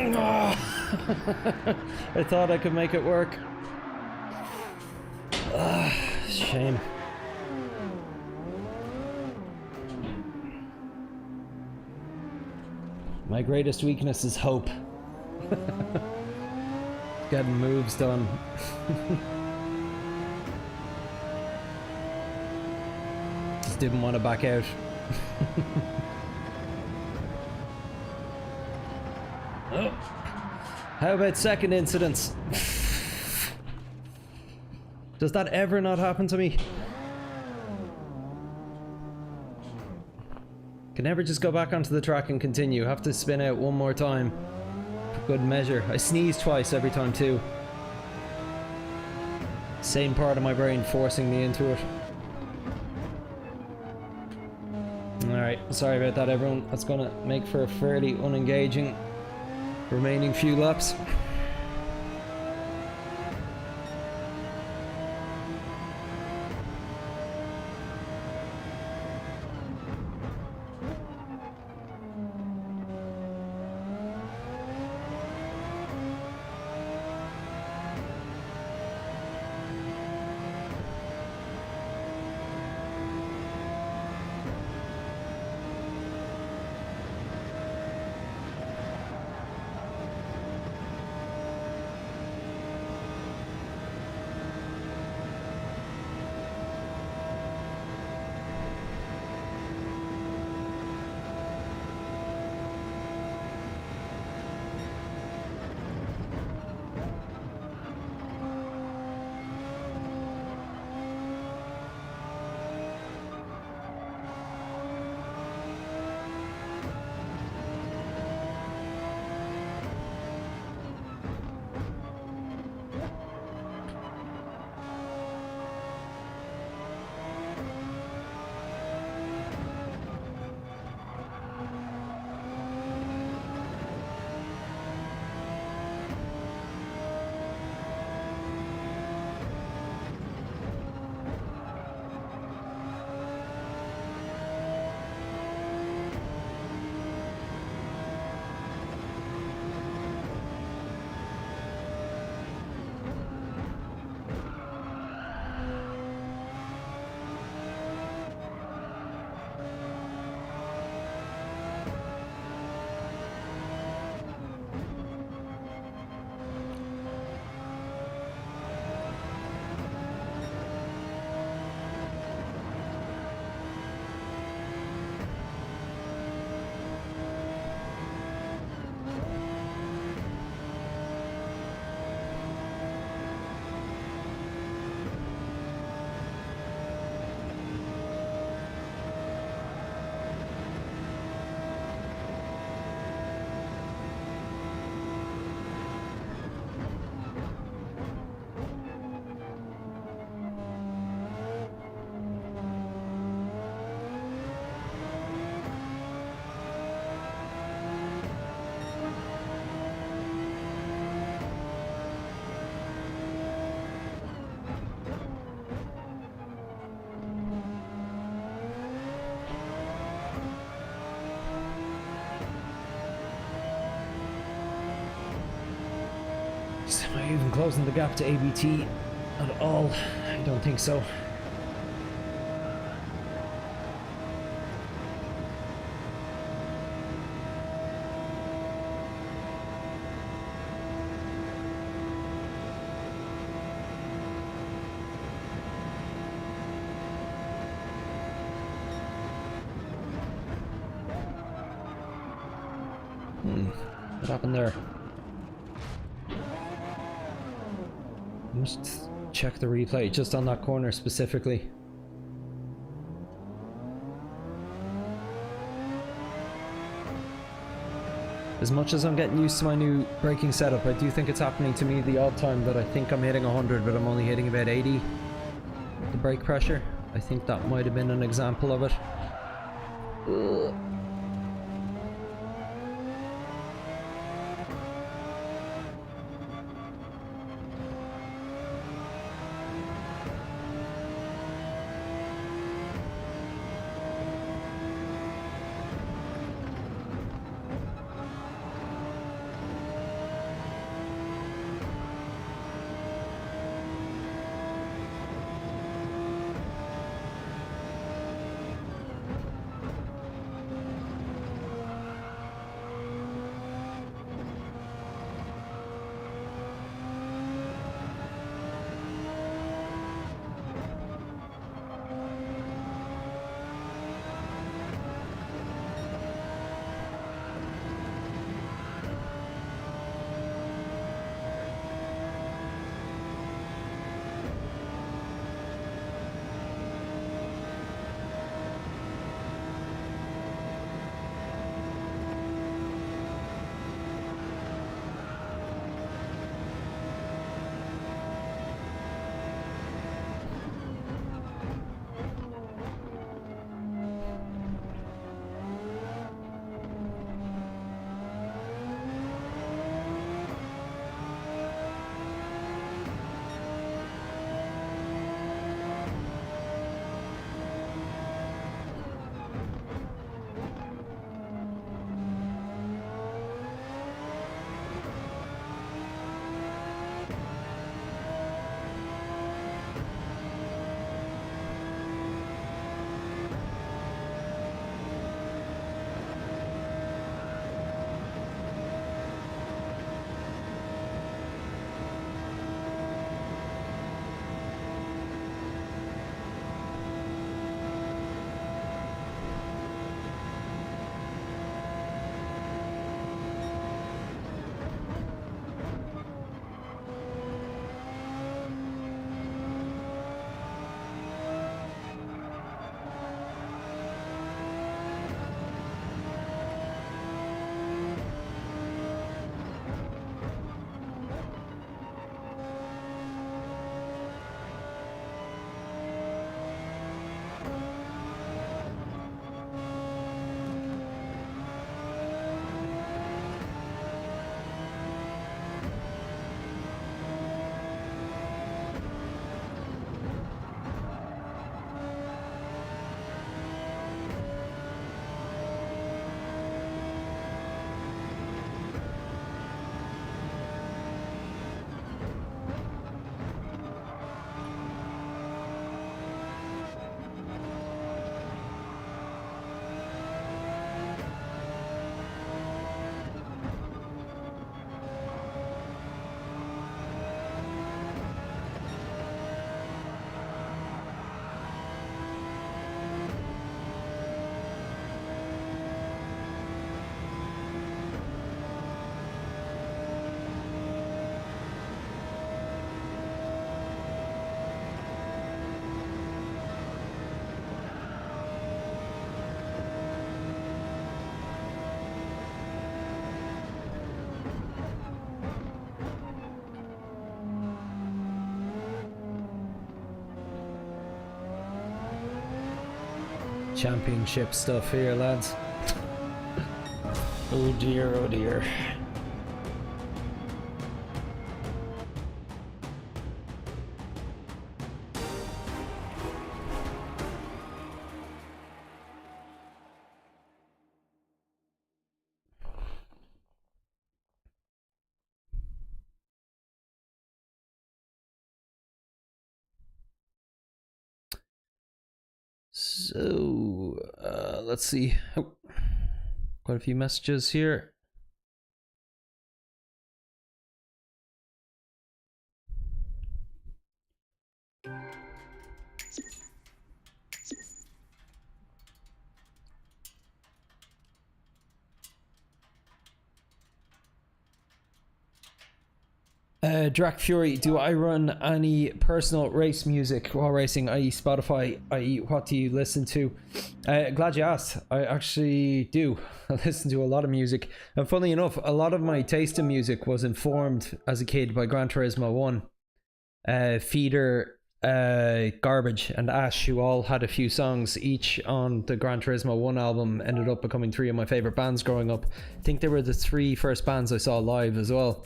Oh. I thought I could make it work. Shame. My greatest weakness is hope. Getting moves done. didn't want to back out. Oh. How about second incidents? Does that ever not happen to me? Can never just go back onto the track and continue. Have to spin out one more time. For good measure. I sneeze twice every time too. Same part of my brain forcing me into it. Alright, sorry about that everyone. That's gonna make for a fairly unengaging remaining few laps. Am I even closing the gap to ABT at all? I don't think so. What happened there? Must check the replay just on that corner specifically. As much as I'm getting used to my new braking setup, I do think it's happening to me the odd time that I think I'm hitting 100 but I'm only hitting about 80. The brake pressure. I think that might have been an example of it. Ugh. championship stuff here, lads. Oh dear, oh dear. So, let's see. Oh, quite a few messages here. Drac Fury, do I run any personal race music while racing, i.e. Spotify, i.e. what do you listen to? Glad you asked. I actually do. I listen to a lot of music. And funnily enough, a lot of my taste in music was informed as a kid by Gran Turismo 1. Feeder, Garbage and Ash, who all had a few songs each on the Gran Turismo 1 album, ended up becoming 3 of my favourite bands growing up. I think they were the 3 first bands I saw live as well.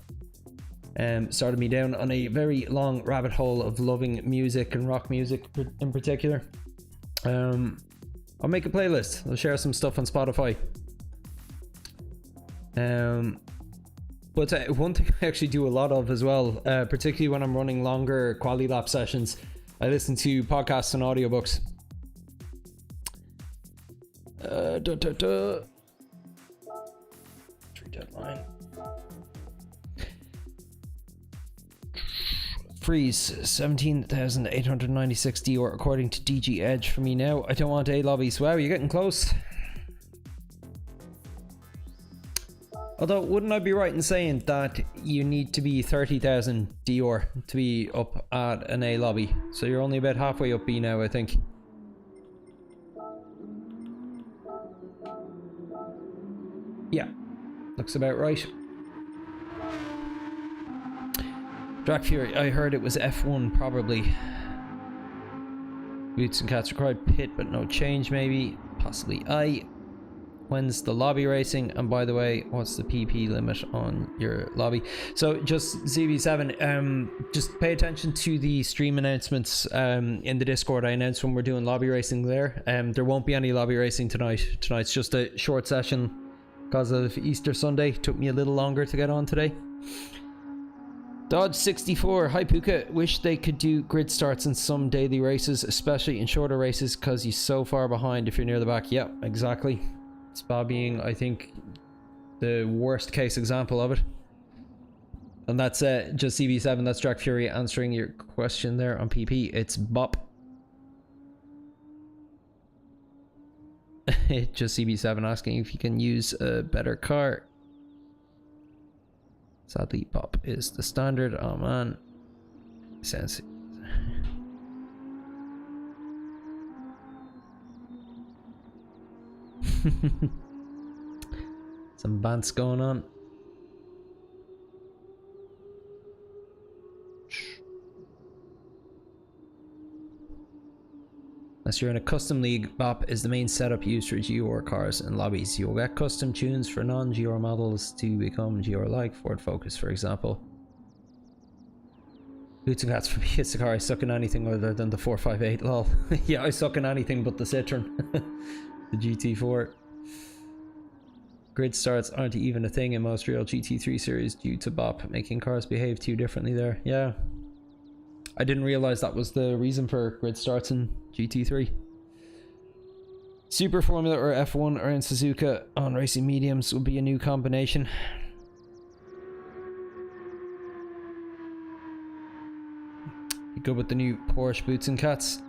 Started me down on a very long rabbit hole of loving music and rock music in particular. I'll make a playlist. I'll share some stuff on Spotify. But one thing I actually do a lot of as well, particularly when I'm running longer quality lap sessions, I listen to podcasts and audiobooks. Tree deadline. Freeze 17,896 Dior according to DG Edge for me now. I don't want A lobbies. Wow, you're getting close. Although, wouldn't I be right in saying that you need to be 30,000 Dior to be up at an A lobby? So you're only about halfway up B now, I think. Yeah, looks about right. Drac Fury, I heard it was F1 probably. Boots and Cats required pit but no change maybe. Possibly I. When's the lobby racing? And by the way, what's the PP limit on your lobby? So just ZB7, just pay attention to the stream announcements in the Discord. I announced when we're doing lobby racing there. There won't be any lobby racing tonight. Tonight's just a short session because of Easter Sunday. Took me a little longer to get on today. Dodge 64, hi Puka, wish they could do grid starts in some daily races, especially in shorter races because you're so far behind if you're near the back. Yeah, exactly. Spa being, I think, the worst case example of it. And that's just CB7, that's Drac Fury answering your question there on PP. It's Bop. Just CB7 asking if you can use a better car. Sadly, Bop is the standard. Oh man. Sounds. Some bants going on. Unless you're in a custom league, BOP is the main setup used for GR cars and lobbies. You'll get custom tunes for non-GR models to become GR-like. Ford Focus, for example. Boots and Cats for me, it's the car I suck in anything other than the 458, lol. Yeah, I suck in anything but the Citroen. The GT4. Grid starts aren't even a thing in most real GT3 series due to BOP making cars behave too differently there. Yeah. I didn't realize that was the reason for grid starts in GT3. Super Formula or F1 or in Suzuka on racing mediums would be a new combination. You good with the new Porsche Boots and Cats?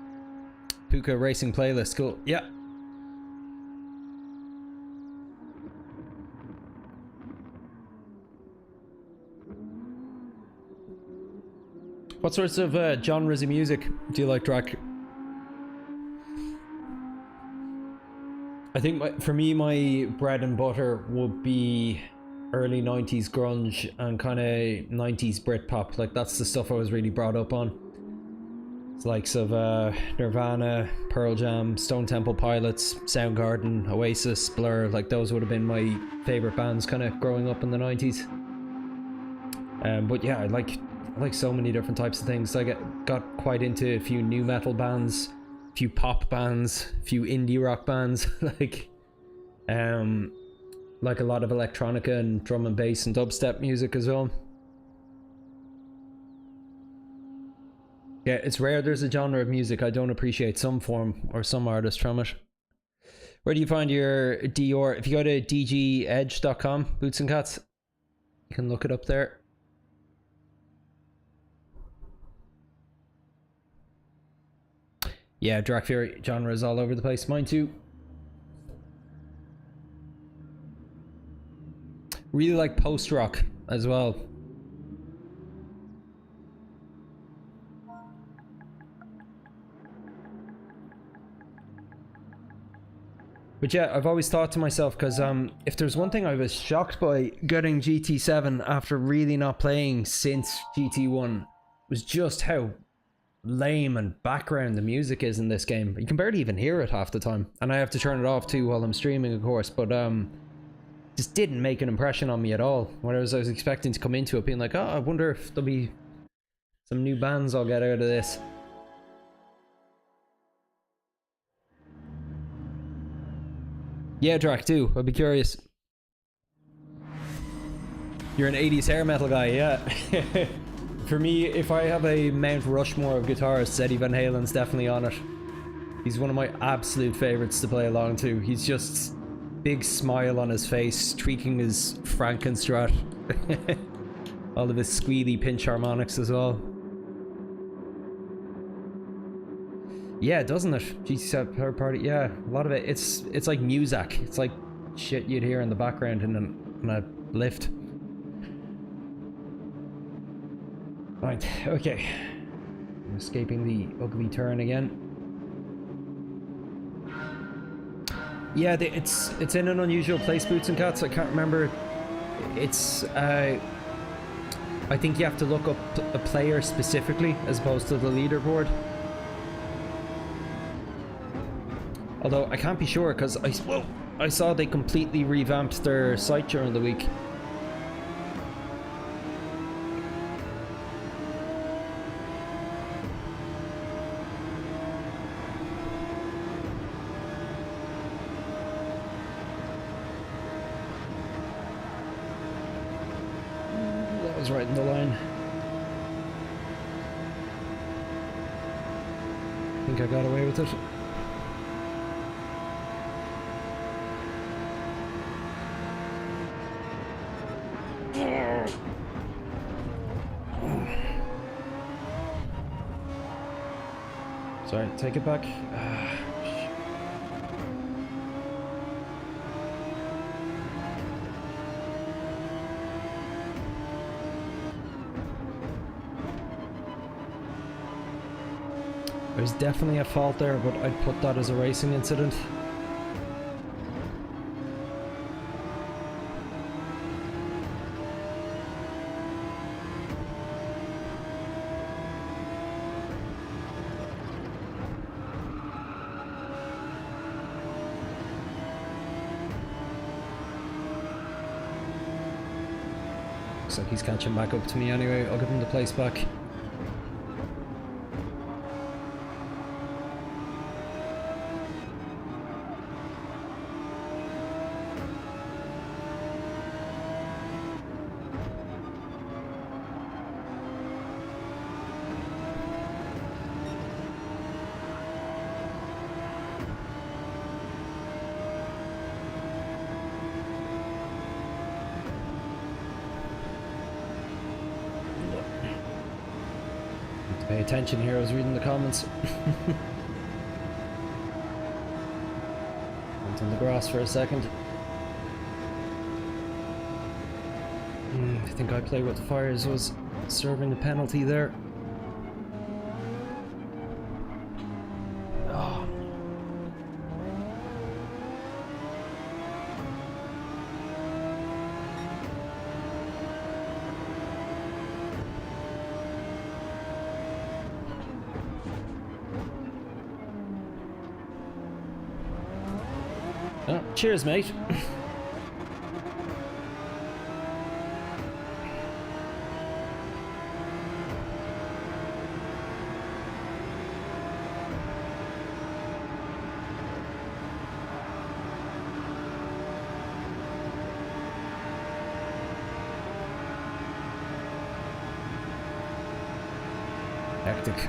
Puka racing playlist, cool. Yeah. What sorts of genres of music do you like, Drac? I think for me, my bread and butter would be early 90s grunge and kind of 90s Britpop. Like, that's the stuff I was really brought up on. It's likes of Nirvana, Pearl Jam, Stone Temple Pilots, Soundgarden, Oasis, Blur. Like those would have been my favorite bands kind of growing up in the 90s. But yeah, I like so many different types of things. I got quite into a few new metal bands, a few pop bands, a few indie rock bands, like a lot of electronica and drum and bass and dubstep music as well. Yeah, it's rare there's a genre of music I don't appreciate some form or some artist from it. Where do you find your Dior? If you go to dgedge.com, Boots and Cats, you can look it up there. Yeah, Drag Fury genre is all over the place. Mine too. Really like post-rock as well. But yeah, I've always thought to myself, because if there's one thing I was shocked by getting GT7 after really not playing since GT1, was just how lame and background the music is in this game. You can barely even hear it half the time, and I have to turn it off too while I'm streaming, of course. But just didn't make an impression on me at all. Whereas I was expecting to come into it being like, oh, I wonder if there'll be some new bands I'll get out of this. Yeah, Drac, too. I'd be curious. You're an 80s hair metal guy, yeah. For me, if I have a Mount Rushmore of guitarists, Eddie Van Halen's definitely on it. He's one of my absolute favorites to play along to. He's just big smile on his face, tweaking his Frankenstrat. All of his squealy pinch harmonics as well. Yeah, doesn't it? GT7 third party, yeah. A lot of it, it's like Muzak. It's like shit you'd hear in the background in a lift. Right, okay. I'm escaping the ugly turn again. Yeah, it's in an unusual place, Boots and Cats. I can't remember. It's I think you have to look up a player specifically as opposed to the leaderboard. Although I can't be sure because I saw they completely revamped their site during the week. That was right in the line. I think I got away with it. Sorry, take it back. There's definitely a fault there, but I'd put that as a racing incident. Looks like he's catching back up to me anyway. I'll give him the place back. Pay attention here, I was reading the comments. Went on the grass for a second. I think I played with the fires, was serving the penalty there. Oh. Oh, cheers, mate. Hectic.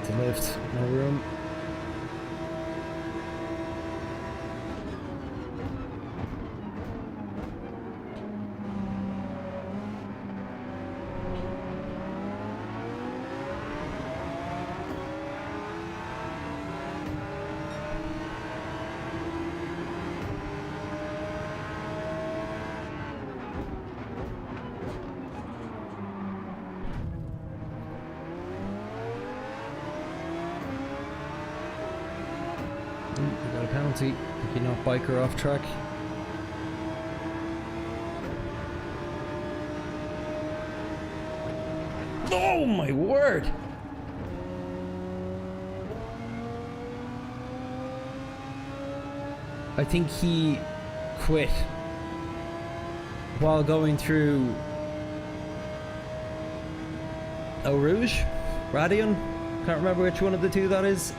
To lift, no room. We got a penalty. You knock biker off track. Oh my word! I think he quit while going through Eau Rouge? Radion? Can't remember which one of the two that is.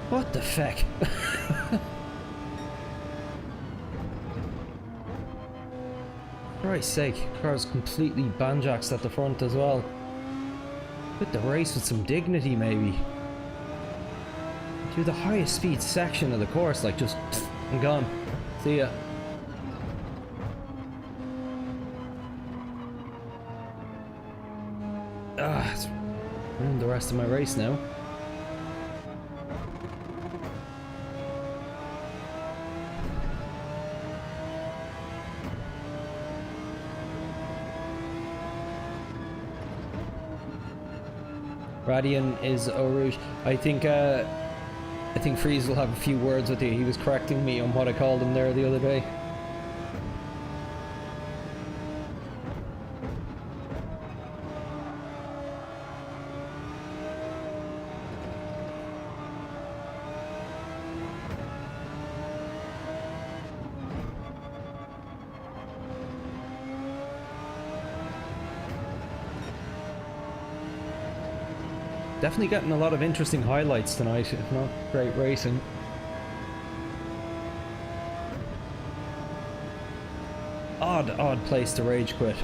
What the feck? For Christ's sake, car's completely banjaxed at the front as well. Put the race with some dignity, maybe. Do the highest speed section of the course, like just I'm gone. See ya. Ah, it's ruined the rest of my race now. Radian is Eau Rouge. I think Freeze will have a few words with you. He was correcting me on what I called him there the other day. Definitely getting a lot of interesting highlights tonight, if not great racing. Odd place to rage quit.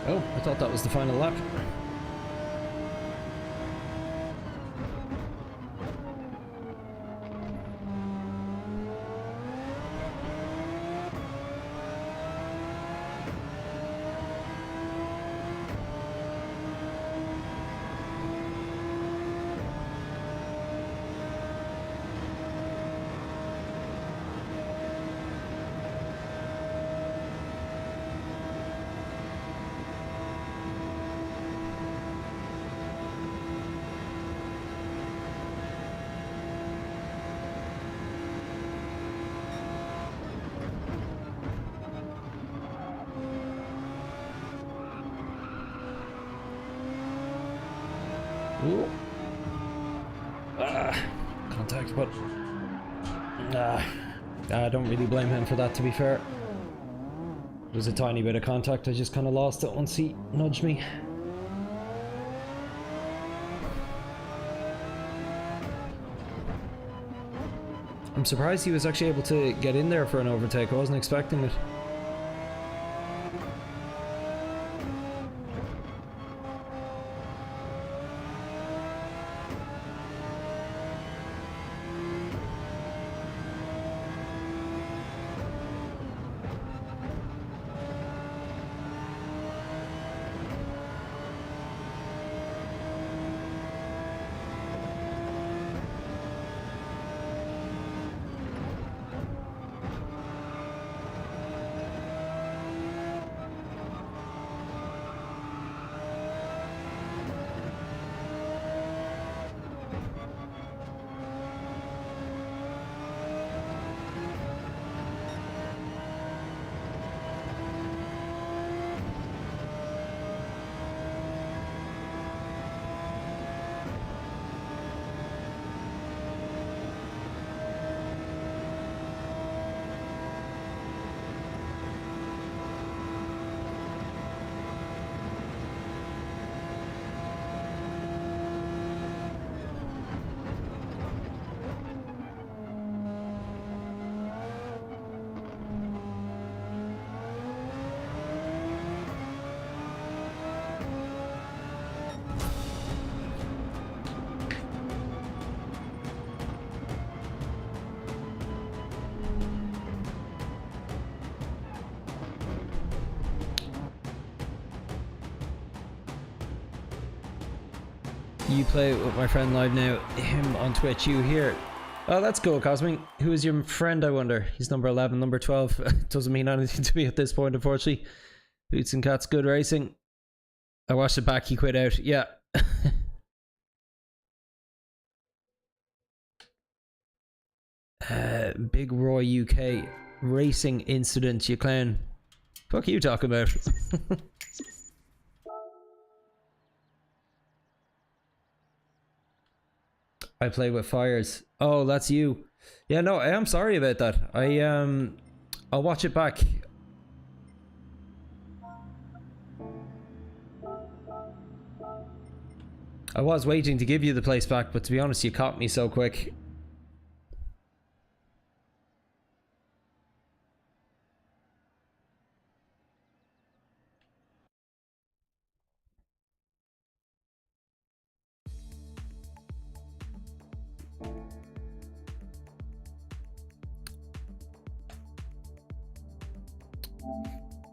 Oh, I thought that was the final lap. Ooh. Contact, but I don't really blame him for that, to be fair. It was a tiny bit of contact, I just kind of lost it once he nudged me. I'm surprised he was actually able to get in there for an overtake, I wasn't expecting it. You play with my friend live now, him on Twitch, you here. Oh, that's cool, Cosmic. Who is your friend, I wonder? He's number 11, number 12. Doesn't mean anything to me at this point, unfortunately. Boots and Cats, good racing. I watched it back, he quit out. Yeah. Big Roy UK. Racing incident, you clown. Fuck are you talking about? I play with fires. Oh, that's you. Yeah, no, I am sorry about that. I'll watch it back. I was waiting to give you the place back, but to be honest, you caught me so quick.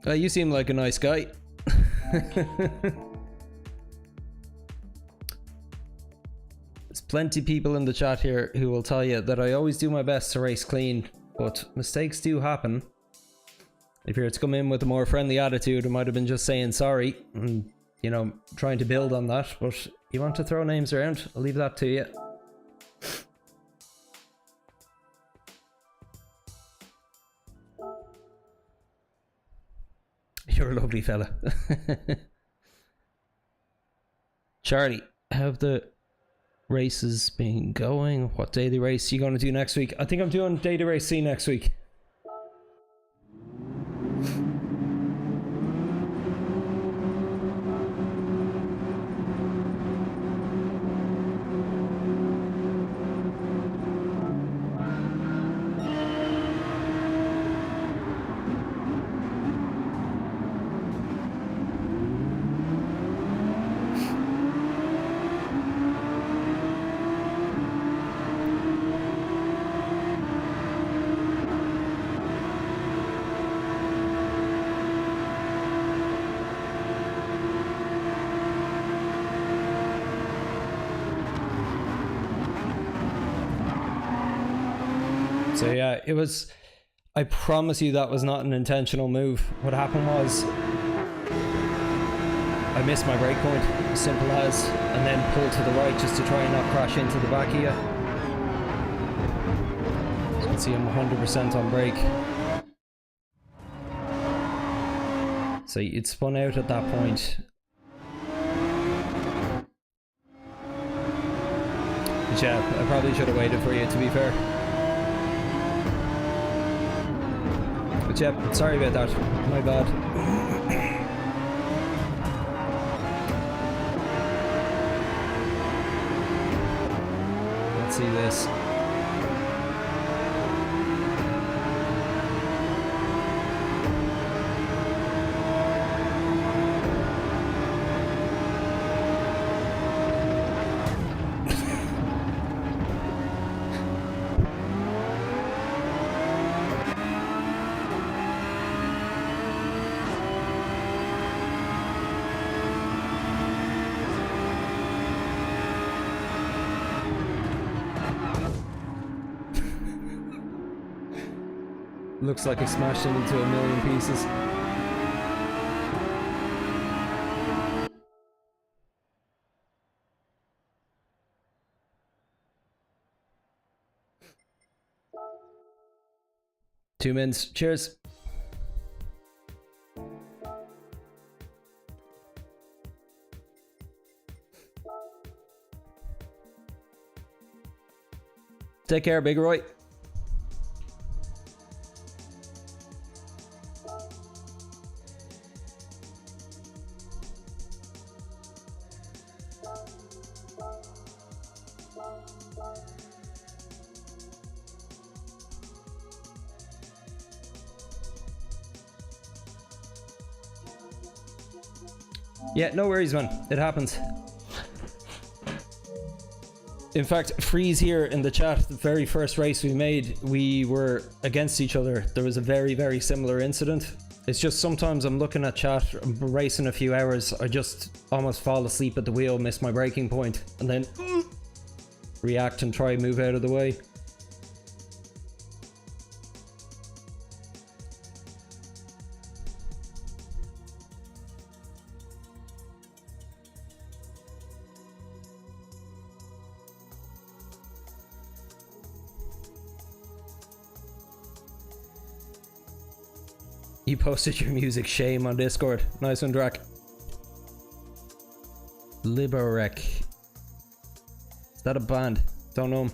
You seem like a nice guy. There's plenty of people in the chat here who will tell you that I always do my best to race clean, but mistakes do happen. If you were to come in with a more friendly attitude, I might have been just saying sorry and, you know, trying to build on that, but you want to throw names around, I'll leave that to you. You're a lovely fella. Charlie, how have the races been going? What daily race are you going to do next week? I think I'm doing daily race C next week. So yeah, it was, I promise you that was not an intentional move. What happened was I missed my brake point, as simple as, and then pulled to the right just to try and not crash into the back of you. As you can see, I'm 100% on brake. So it spun out at that point. But yeah, I probably should have waited for you, to be fair. But yeah, sorry about that. My bad. Let's see this. Looks like I smashed it into a million pieces. Two minutes. Cheers. Take care, Big Roy. Yeah, no worries, man. It happens. In fact, Freeze here in the chat, the very first race we made, we were against each other. There was a very, very similar incident. It's just sometimes I'm looking at chat, I'm racing a few hours, I just almost fall asleep at the wheel, miss my braking point, and then react and try and move out of the way. You posted your music, shame, on Discord. Nice one, Drac. Liberec. Is that a band? Don't know.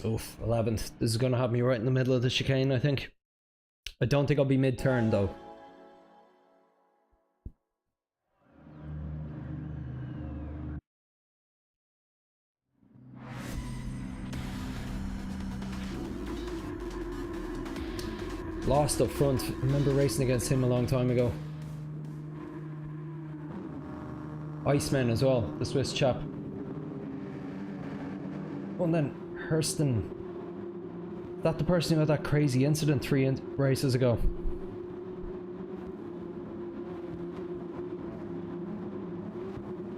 Oof, 11th. This is gonna have me right in the middle of the chicane, I think. I don't think I'll be mid-turn, though. Lost up front. I remember racing against him a long time ago. Iceman as well, the Swiss chap. Oh, and then Hurston. Is that the person who had that crazy incident 3 races ago?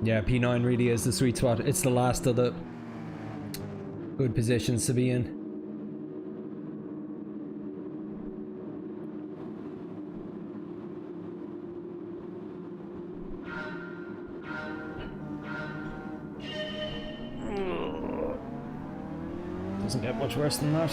Yeah, P9 really is the sweet spot. It's the last of the good positions to be in. Doesn't get much worse than that.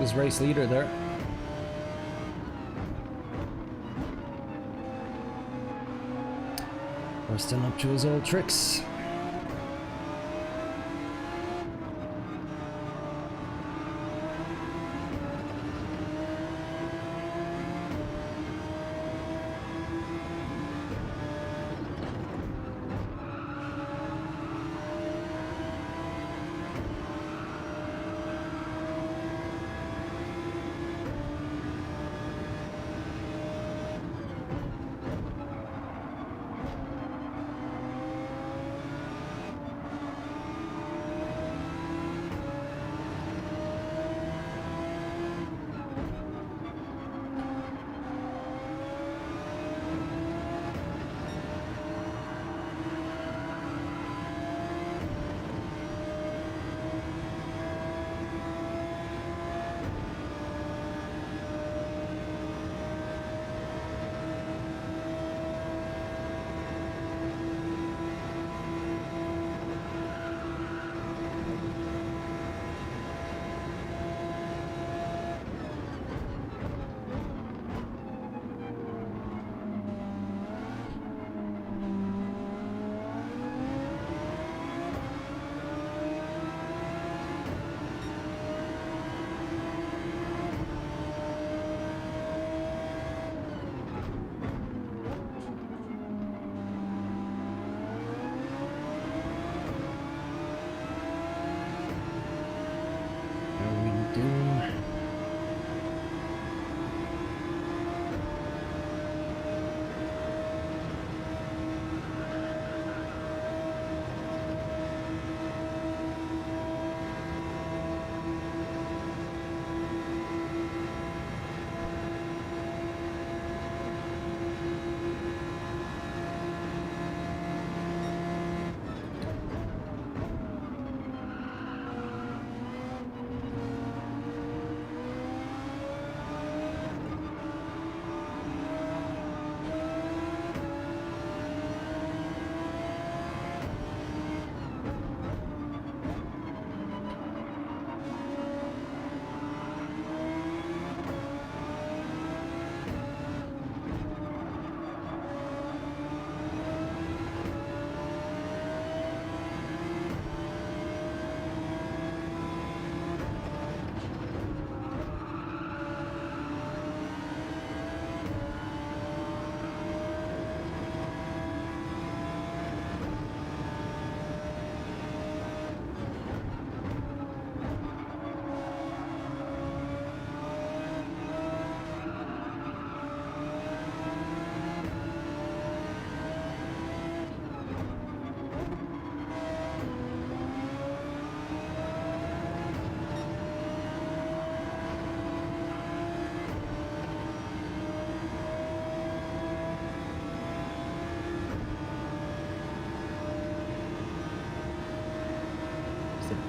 was race leader there. We're still up to his old tricks.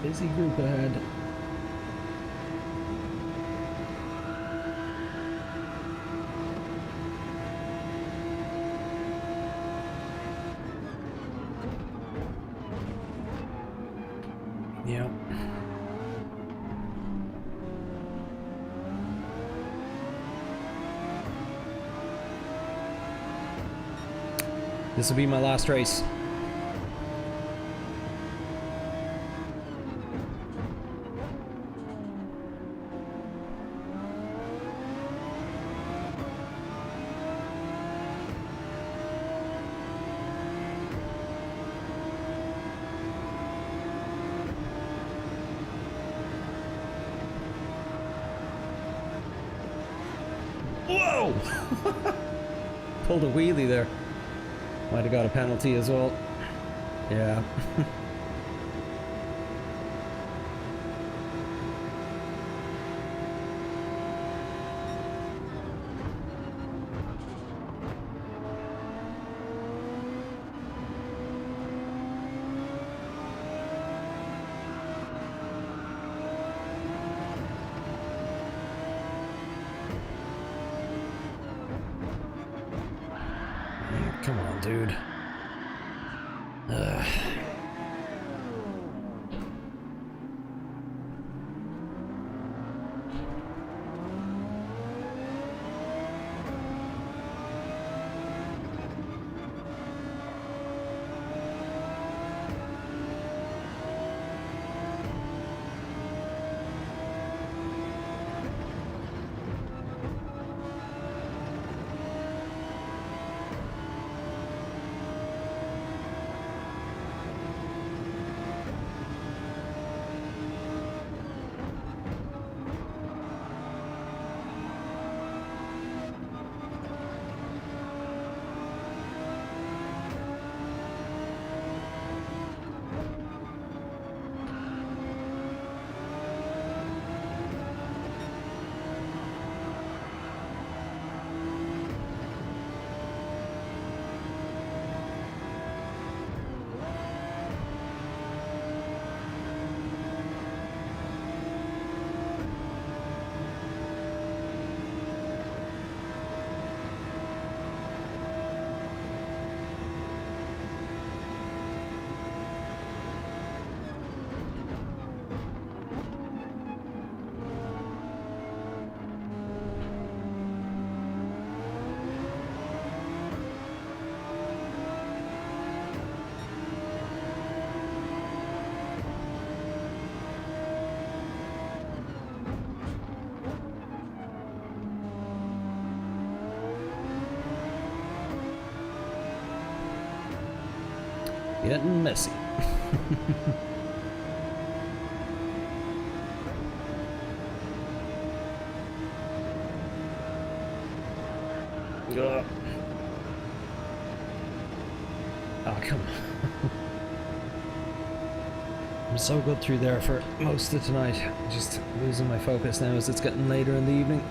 Busy group ahead. Yep. This will be my last race. Whoa! Pulled a wheelie there. Might have got a penalty as well. Yeah. Come on, dude. Getting messy. Ugh. Oh, come on. I'm so good through there for most of tonight. Just losing my focus now as it's getting later in the evening.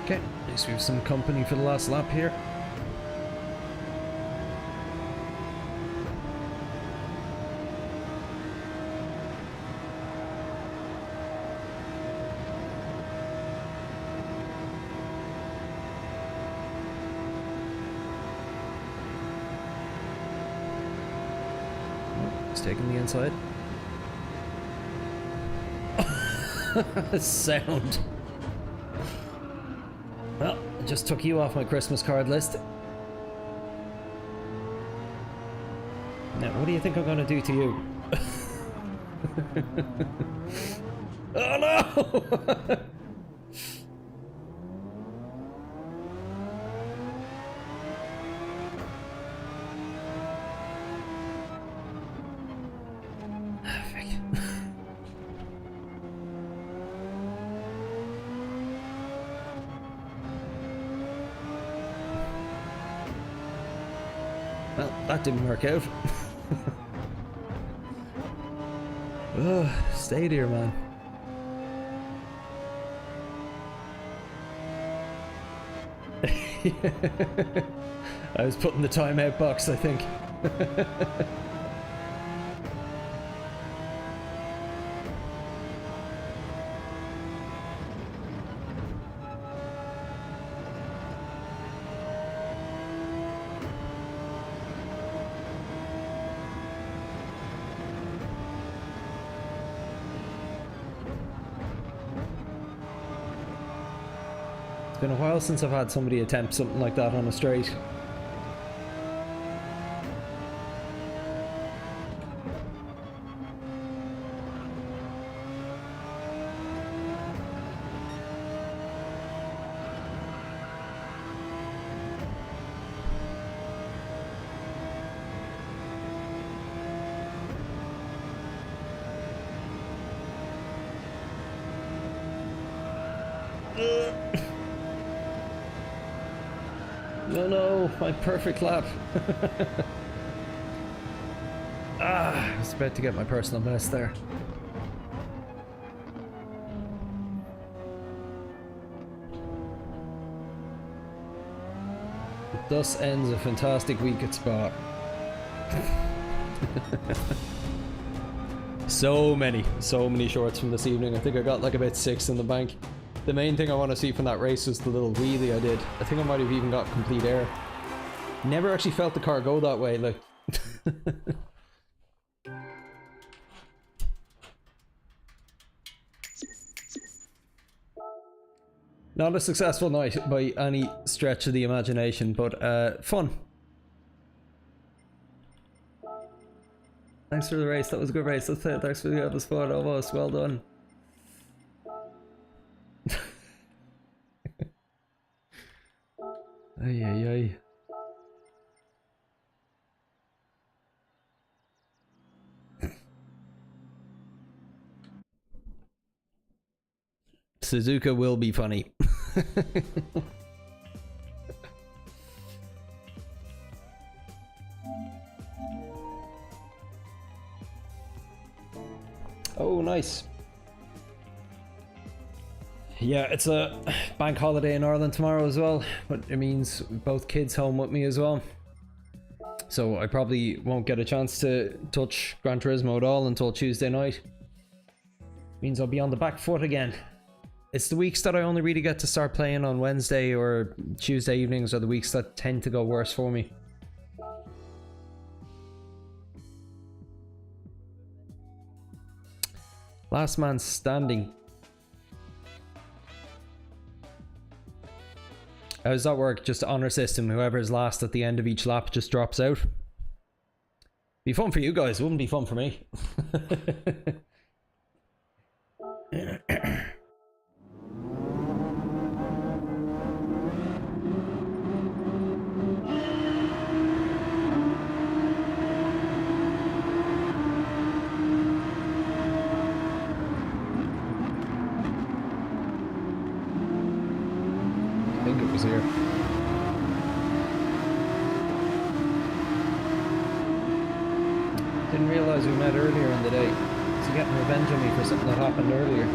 Okay, at least we have some company for the last lap here. It's taking the inside. Sound. Well, I just took you off my Christmas card list. Now, what do you think I'm going to do to you? Oh no! Well, that didn't work out. Oh, stay there, man. I was putting the timeout box, I think. It's been a while since I've had somebody attempt something like that on a straight. No, no, my perfect lap. I was about to get my personal best there. Thus ends a fantastic week at Spa. So many shorts from this evening. I think I got like about 6 in the bank. The main thing I want to see from that race was the little wheelie I did. I think I might have even got complete air. Never actually felt the car go that way, like. Not a successful night by any stretch of the imagination, but fun. Thanks for the race, that was a good race. That's it. Thanks for the other spot, almost. Well done. Ay, ay, ay. Suzuka will be funny. Oh, nice. Yeah, it's a bank holiday in Ireland tomorrow as well, but it means both kids home with me as well. So I probably won't get a chance to touch Gran Turismo at all until Tuesday night. Means I'll be on the back foot again. It's the weeks that I only really get to start playing on Wednesday or Tuesday evenings are the weeks that tend to go worse for me. Last man standing. How does that work? Just honor system. Whoever is last at the end of each lap just drops out. Be fun for you guys. Wouldn't be fun for me. Here. Didn't realize we met earlier in the day. Is he getting revenge on me for something that happened earlier?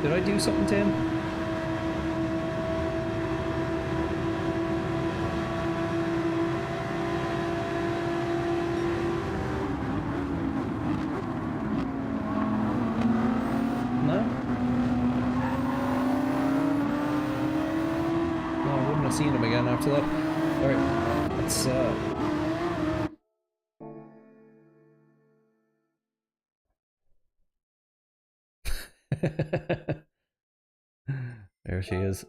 Did I do something to him? Seen him again after that. Alright, let's there she is.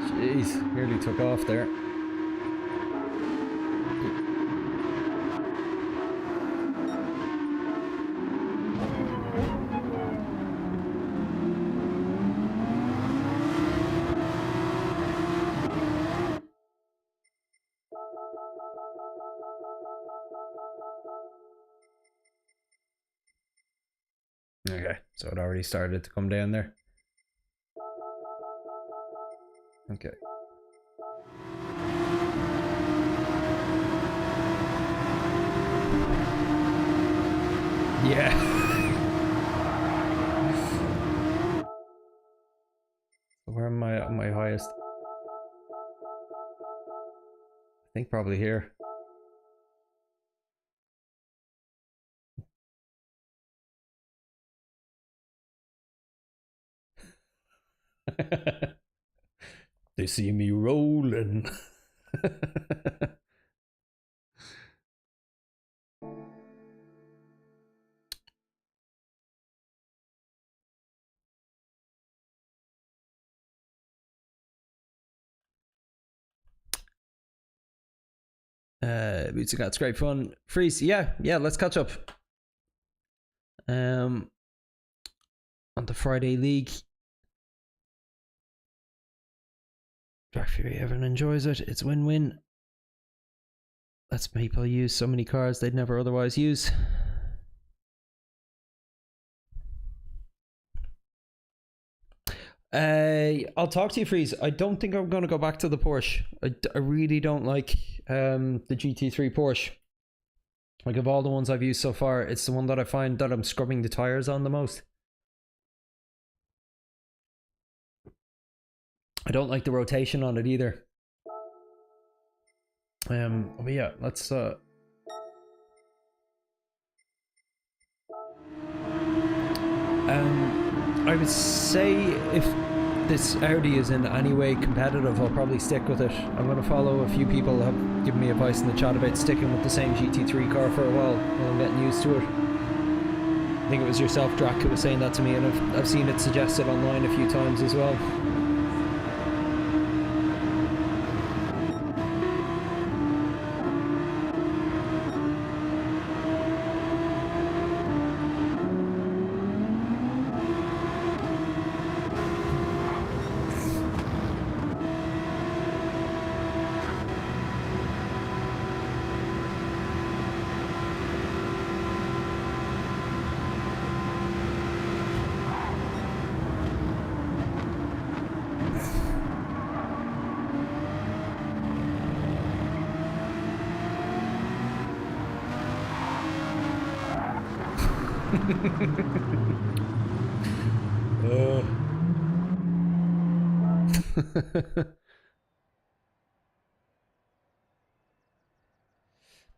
Jeez, nearly took off there. Okay, so it already started to come down there. Okay. Yeah. Where am I at my highest? I think probably here. They see me rolling. Boots got great fun. Freeze, yeah, let's catch up. On the Friday League. Dark Fury, everyone enjoys it. It's win-win. Lets people use so many cars they'd never otherwise use. I'll talk to you, Freeze. I don't think I'm going to go back to the Porsche. I really don't like the GT3 Porsche. Like, of all the ones I've used so far, it's the one that I find that I'm scrubbing the tires on the most. I don't like the rotation on it either. But yeah, let's I would say if this Audi is in any way competitive, I'll probably stick with it. I'm going to follow a few people that have given me advice in the chat about sticking with the same GT3 car for a while, and I'm getting used to it. I think it was yourself, Drac, who was saying that to me, and I've seen it suggested online a few times as well.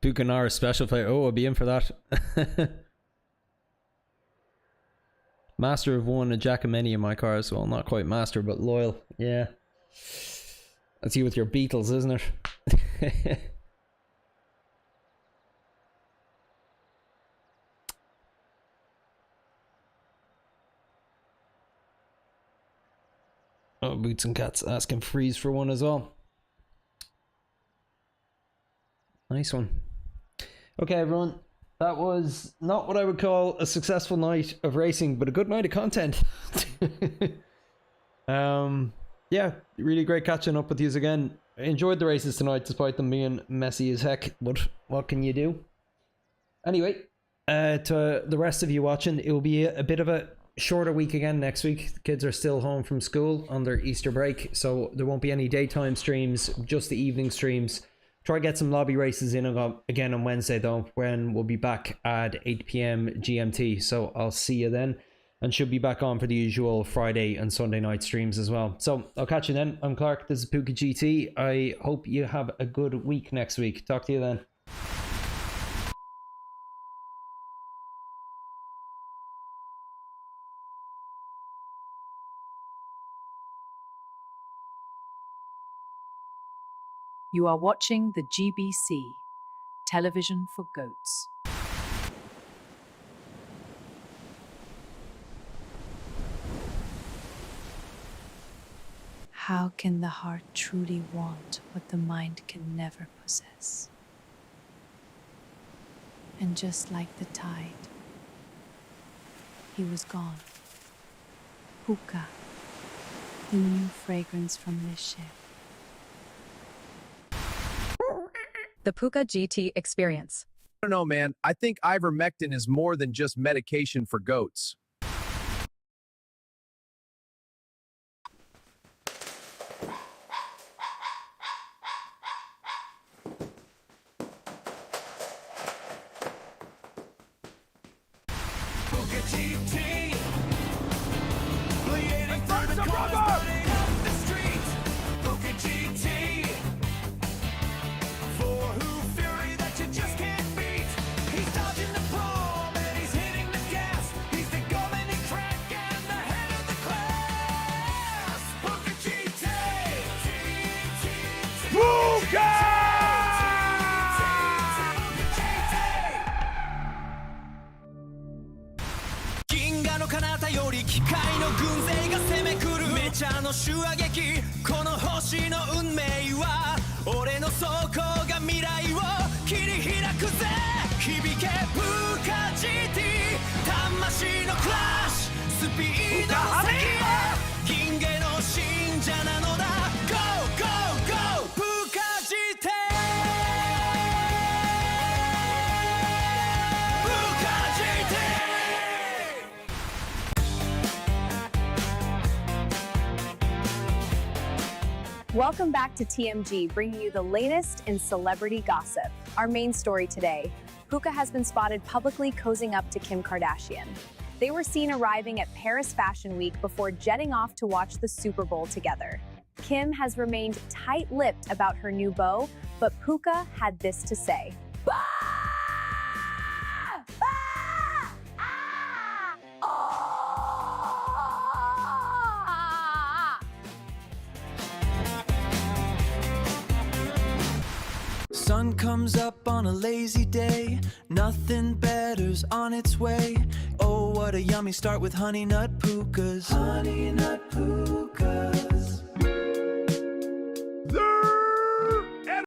Buchanar special play. Oh, I'll be in for that. Master of one, a Giacometti in my car as well. Not quite master, but loyal. Yeah. That's you with your Beatles, isn't it? Oh, Boots and Cats asking Freeze for one as well. Nice one. Okay, everyone. That was not what I would call a successful night of racing, but a good night of content. Yeah, really great catching up with you again. I enjoyed the races tonight, despite them being messy as heck, but what can you do? Anyway, to the rest of you watching, it will be a bit of a shorter week again next week. The kids are still home from school on their Easter break, so there won't be any daytime streams, just the evening streams. Try to get some lobby races in again on Wednesday though, when we'll be back at 8 PM GMT. So I'll see you then, and should be back on for the usual Friday and Sunday night streams as well. So I'll catch you then. I'm Clark, this is Puka GT. I hope you have a good week next week. Talk to you then. You are watching the GBC, Television for Goats. How can the heart truly want what the mind can never possess? And just like the tide, he was gone. Hookah, the new fragrance from this ship. The Puka GT experience. I don't know, man. I think ivermectin is more than just medication for goats. Puka GT, bleeding through the cars, burning up the streets. Puka GT, for who fury that you just can't beat. He's dodging the palm and he's hitting the gas. He's the golden crack and the head of the class. Puka GT, Puka! 銀河の彼方より機械の軍勢が攻め来るメチャの手話劇この星の運命は俺の走行が未来を切り開くぜ響けプーカ GT 魂のクラッシュスピードの先へ銀河の信者なのだ Go Go Go プーカ GT プーカ GT Welcome back to TMG, bringing you the latest in celebrity gossip. Our main story today, Puka has been spotted publicly cozying up to Kim Kardashian. They were seen arriving at Paris Fashion Week before jetting off to watch the Super Bowl together. Kim has remained tight-lipped about her new beau, but Puka had this to say. Sun comes up on a lazy day, nothing better's on its way. Oh, what a yummy start with honey nut pukas. Honey nut